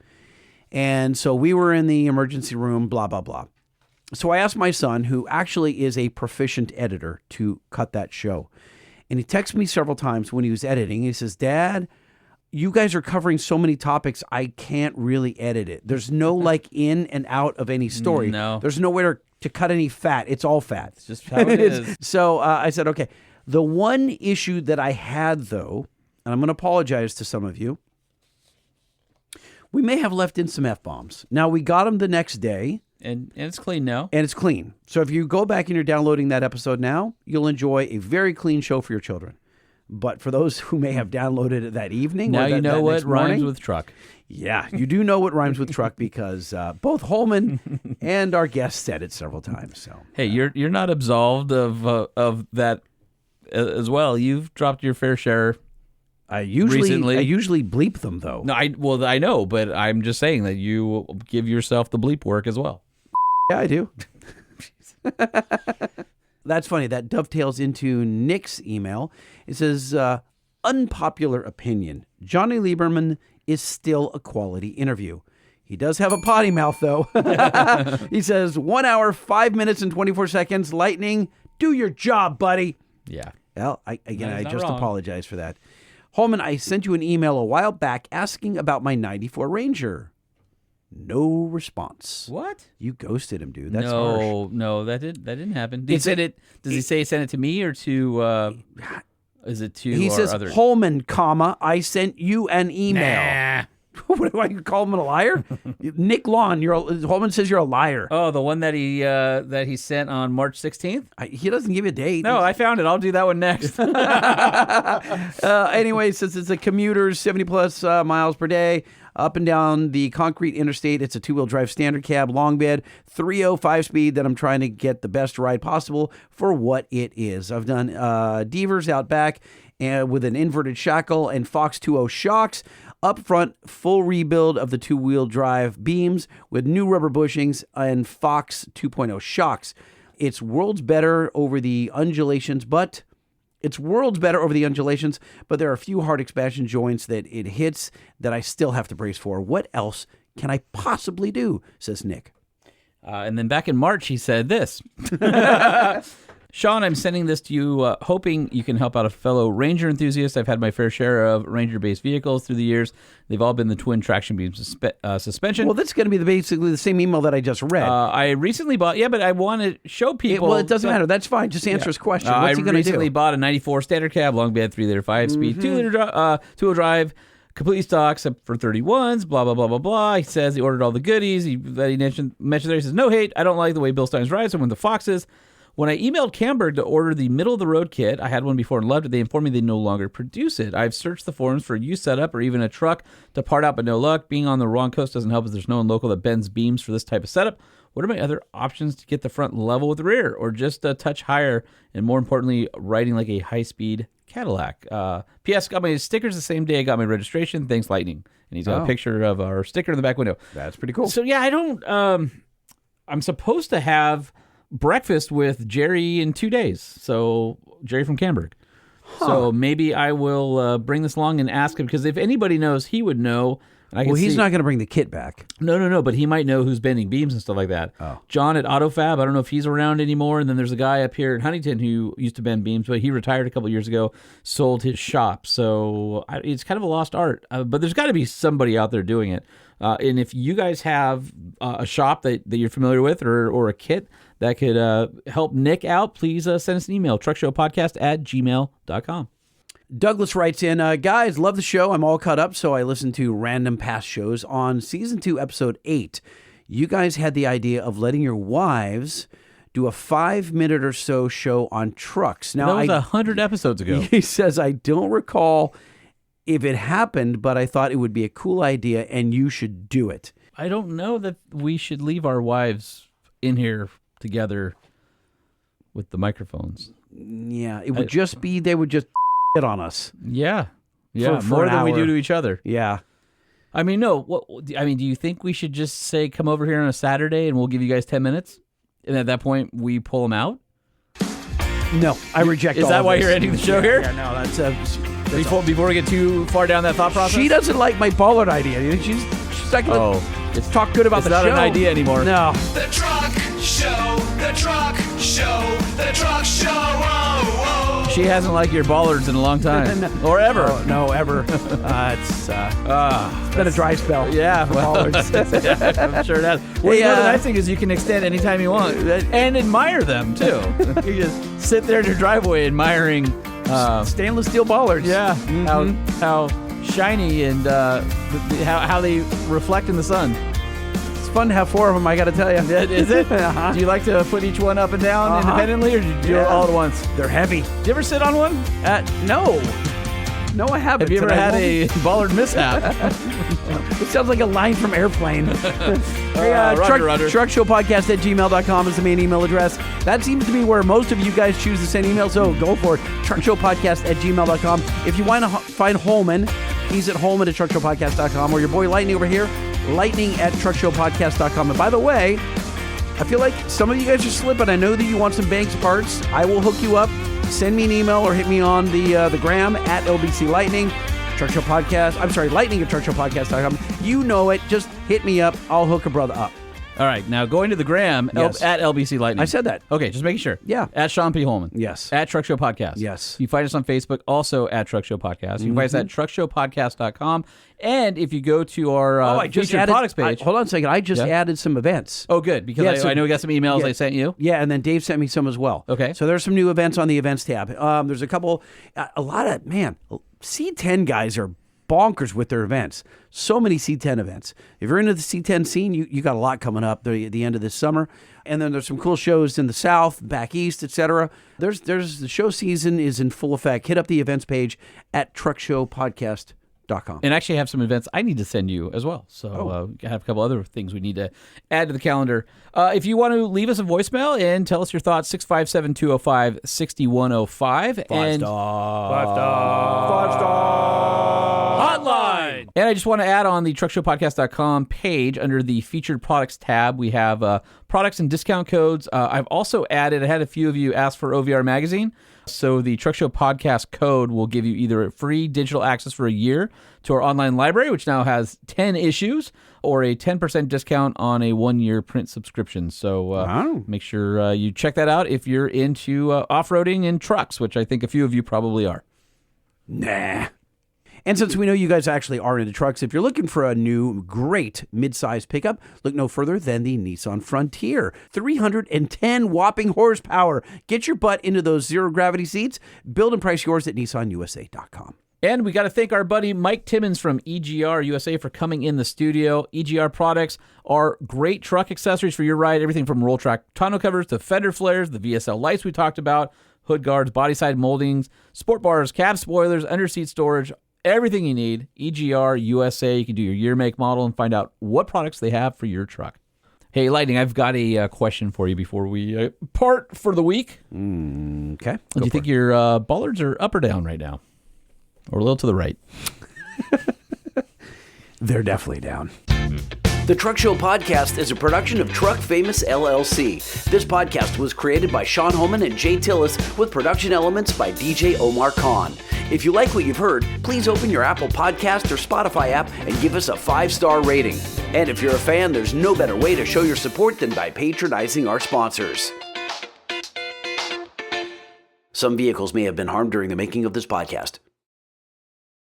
And so we were in the emergency room, blah, blah, blah. So I asked my son, who actually is a proficient editor, to cut that show. And he texted me several times when he was editing. He says, Dad, you guys are covering so many topics, I can't really edit it. There's no in and out of any story. No. There's nowhere to cut any fat. It's all fat. It's just how it is. So I said, okay. The one issue that I had, though, and I'm going to apologize to some of you, we may have left in some F-bombs. Now, we got them the next day. And it's clean now. And it's clean. So if you go back and you're downloading that episode now, you'll enjoy a very clean show for your children. But for those who may have downloaded it that evening, now you know what rhymes with truck. Yeah, you do know what rhymes with truck because both Holman and our guest said it several times. So hey, you're not absolved of that as well. You've dropped your fair share. I usually recently. bleep them though. No, I know, but I'm just saying that you give yourself the bleep work as well. Yeah, I do. That's funny. That dovetails into Nick's email. It says, unpopular opinion. Johnny Lieberman is still a quality interview. He does have a potty mouth, though. He says, 1 hour, 5 minutes, and 24 seconds. Lightning, do your job, buddy. Yeah. Well, I not just wrong. apologize for that. Holman, I sent you an email a while back asking about my 94 Ranger. No response. What? You ghosted him, dude. That's harsh. No, that didn't happen. Does he say send it to me or to? Is it to? He our says, other... Holman, comma, I sent you an email. Nah. What do I call him a liar? Nick Lawn, Holman says you're a liar. Oh, the one that he sent on March 16th? He doesn't give you a date. No, I found it. I'll do that one next. Anyway, since it's a commuter, 70 plus miles per day, up and down the concrete interstate, it's a 2-wheel drive standard cab, long bed, 3.0 5-speed that I'm trying to get the best ride possible for what it is. I've done Devers out back with an inverted shackle and Fox 2.0 shocks. Up front, full rebuild of the 2-wheel drive beams with new rubber bushings and Fox 2.0 shocks. It's worlds better over the undulations, but there are a few hard expansion joints that it hits that I still have to brace for. What else can I possibly do, says Nick. And then back in March, he said this. Sean, I'm sending this to you hoping you can help out a fellow Ranger enthusiast. I've had my fair share of Ranger-based vehicles through the years. They've all been the twin traction beam suspension. Well, that's going to be basically the same email that I just read. I recently bought, but I want to show people. It doesn't matter. That's fine. Just answer his question. What's he going to do? I recently bought a 94 standard cab, long bed, 3-liter 5-speed, 2-wheel drive, completely stock, except for 31s, blah, blah, blah, blah, blah. He says he ordered all the goodies that he mentioned there. He says, no hate. I don't like the way Bill Stein's rides. So when the Foxes. When I emailed Camberg to order the middle-of-the-road kit, I had one before and loved it. They informed me they no longer produce it. I've searched the forums for a used setup or even a truck to part out, but no luck. Being on the wrong coast doesn't help as there's no one local that bends beams for this type of setup. What are my other options to get the front level with the rear or just a touch higher and, more importantly, riding like a high-speed Cadillac? P.S. Got my stickers the same day I got my registration. Thanks, Lightning. And he's got a picture of our sticker in the back window. That's pretty cool. So, yeah, I don't... I'm supposed to have... breakfast with Jerry in 2 days. So Jerry from Camberg. So maybe I will bring this along and ask him, because if anybody knows, he would know. And he's not going to bring the kit back. No, but he might know who's bending beams and stuff like that. Oh. John at AutoFab, I don't know if he's around anymore. And then there's a guy up here in Huntington who used to bend beams, but he retired a couple years ago, sold his shop. So it's kind of a lost art. But there's got to be somebody out there doing it. And if you guys have a shop that you're familiar with or a kit that could help Nick out, please send us an email, truckshowpodcast@gmail.com. Douglas writes in, guys, love the show. I'm all caught up, so I listened to random past shows. On Season 2, Episode 8, you guys had the idea of letting your wives do a 5-minute or so show on trucks. Now, that was 100 episodes ago. He says, I don't recall if it happened, but I thought it would be a cool idea, and you should do it. I don't know that we should leave our wives in here together with the microphones. Yeah, it would just be, they would just on us. Yeah. For more than we hour. do to each other. Yeah. I mean, no. Do you think we should just say, come over here on a Saturday and we'll give you guys 10 minutes? And at that point, we pull them out? No, I reject all Is that of why this. you're ending the show here? Yeah, no, that's before we get too far down that thought process? She doesn't like my Bollard idea. You think she's not going to talk good about it's the not show? an idea anymore. No. The Truck Show, the Truck Show, the Truck Show. Oh, oh. She hasn't liked your Bollards in a long time. Or ever. No, ever. It's been a dry spell. Yeah, well, I'm sure it has. Well, the nice thing is you can extend anytime you want and admire them, too. You just sit there in your driveway admiring stainless steel Bollards. Yeah, how shiny and how they reflect in the sun. It's fun to have 4 of them, I got to tell you. Is it? Uh-huh. Do you like to put each one up and down independently, or do you do it all at once? They're heavy. Do you ever sit on one? No. No, I haven't. Have you ever had a Bollard mishap? It sounds like a line from Airplane. Roger. Truckshowpodcast@gmail.com is the main email address. That seems to be where most of you guys choose to send emails, so go for it. Truckshowpodcast@gmail.com. If you want to find Holman, he's at Holman@truckshowpodcast.com, or your boy Lightning over here, Lightning@truckshowpodcast.com. And by the way, I feel like some of you guys are slipping. I know that you want some Banks parts. I will hook you up. Send me an email or hit me on the gram at LBC Lightning. Truck Show Podcast. I'm sorry, Lightning@truckshowpodcast.com. You know it. Just hit me up. I'll hook a brother up. All right, now going to the gram Yes. at LBC Lightning. I said that. Okay, just making sure. Yeah. At Sean P. Holman. Yes. At Truck Show Podcast. Yes. You find us on Facebook, also at Truck Show Podcast. You can find us at truckshowpodcast.com. And if you go to our featured products page. Hold on a second. I just added some events. Oh, good, because I know we got some emails I sent you. Yeah, and then Dave sent me some as well. Okay. So there's some new events on the events tab. There's a couple, a lot of, C10 guys are bonkers with their events. So many C10 events. If you're into the C10 scene, you got a lot coming up the end of this summer. And then there's some cool shows in the South, back East, etc. There's the show season is in full effect. Hit up the events page at truckshowpodcast.com. And actually have some events I need to send you as well. So I have a couple other things we need to add to the calendar. If you want to leave us a voicemail and tell us your thoughts, 657-205-6105. Five star. Hotline. And I just want to add on the truckshowpodcast.com page under the featured products tab, we have products and discount codes. I've also added, I had a few of you ask for OVR Magazine. So the Truck Show Podcast code will give you either free digital access for a year to our online library, which now has 10 issues, or a 10% discount on a 1-year print subscription. So make sure you check that out if you're into off-roading and trucks, which I think a few of you probably are. Nah. And since we know you guys actually are into trucks, if you're looking for a new, great mid-size pickup, look no further than the Nissan Frontier. 310 whopping horsepower. Get your butt into those zero-gravity seats. Build and price yours at nissanusa.com. And we got to thank our buddy Mike Timmons from EGR USA for coming in the studio. EGR products are great truck accessories for your ride. Everything from roll track tonneau covers to fender flares, the VSL lights we talked about, hood guards, body side moldings, sport bars, cab spoilers, under-seat storage, everything you need. EGR USA. You can do your year, make, model, and find out what products they have for your truck. Hey, Lightning, I've got a question for you before we part for the week. Okay. Do you think your bollards are up or down right now? Or a little to the right? They're definitely down. The Truck Show Podcast is a production of Truck Famous LLC. This podcast was created by Sean Holman and Jay Tillis with production elements by DJ Omar Khan. If you like what you've heard, please open your Apple Podcast or Spotify app and give us a 5-star rating. And if you're a fan, there's no better way to show your support than by patronizing our sponsors. Some vehicles may have been harmed during the making of this podcast.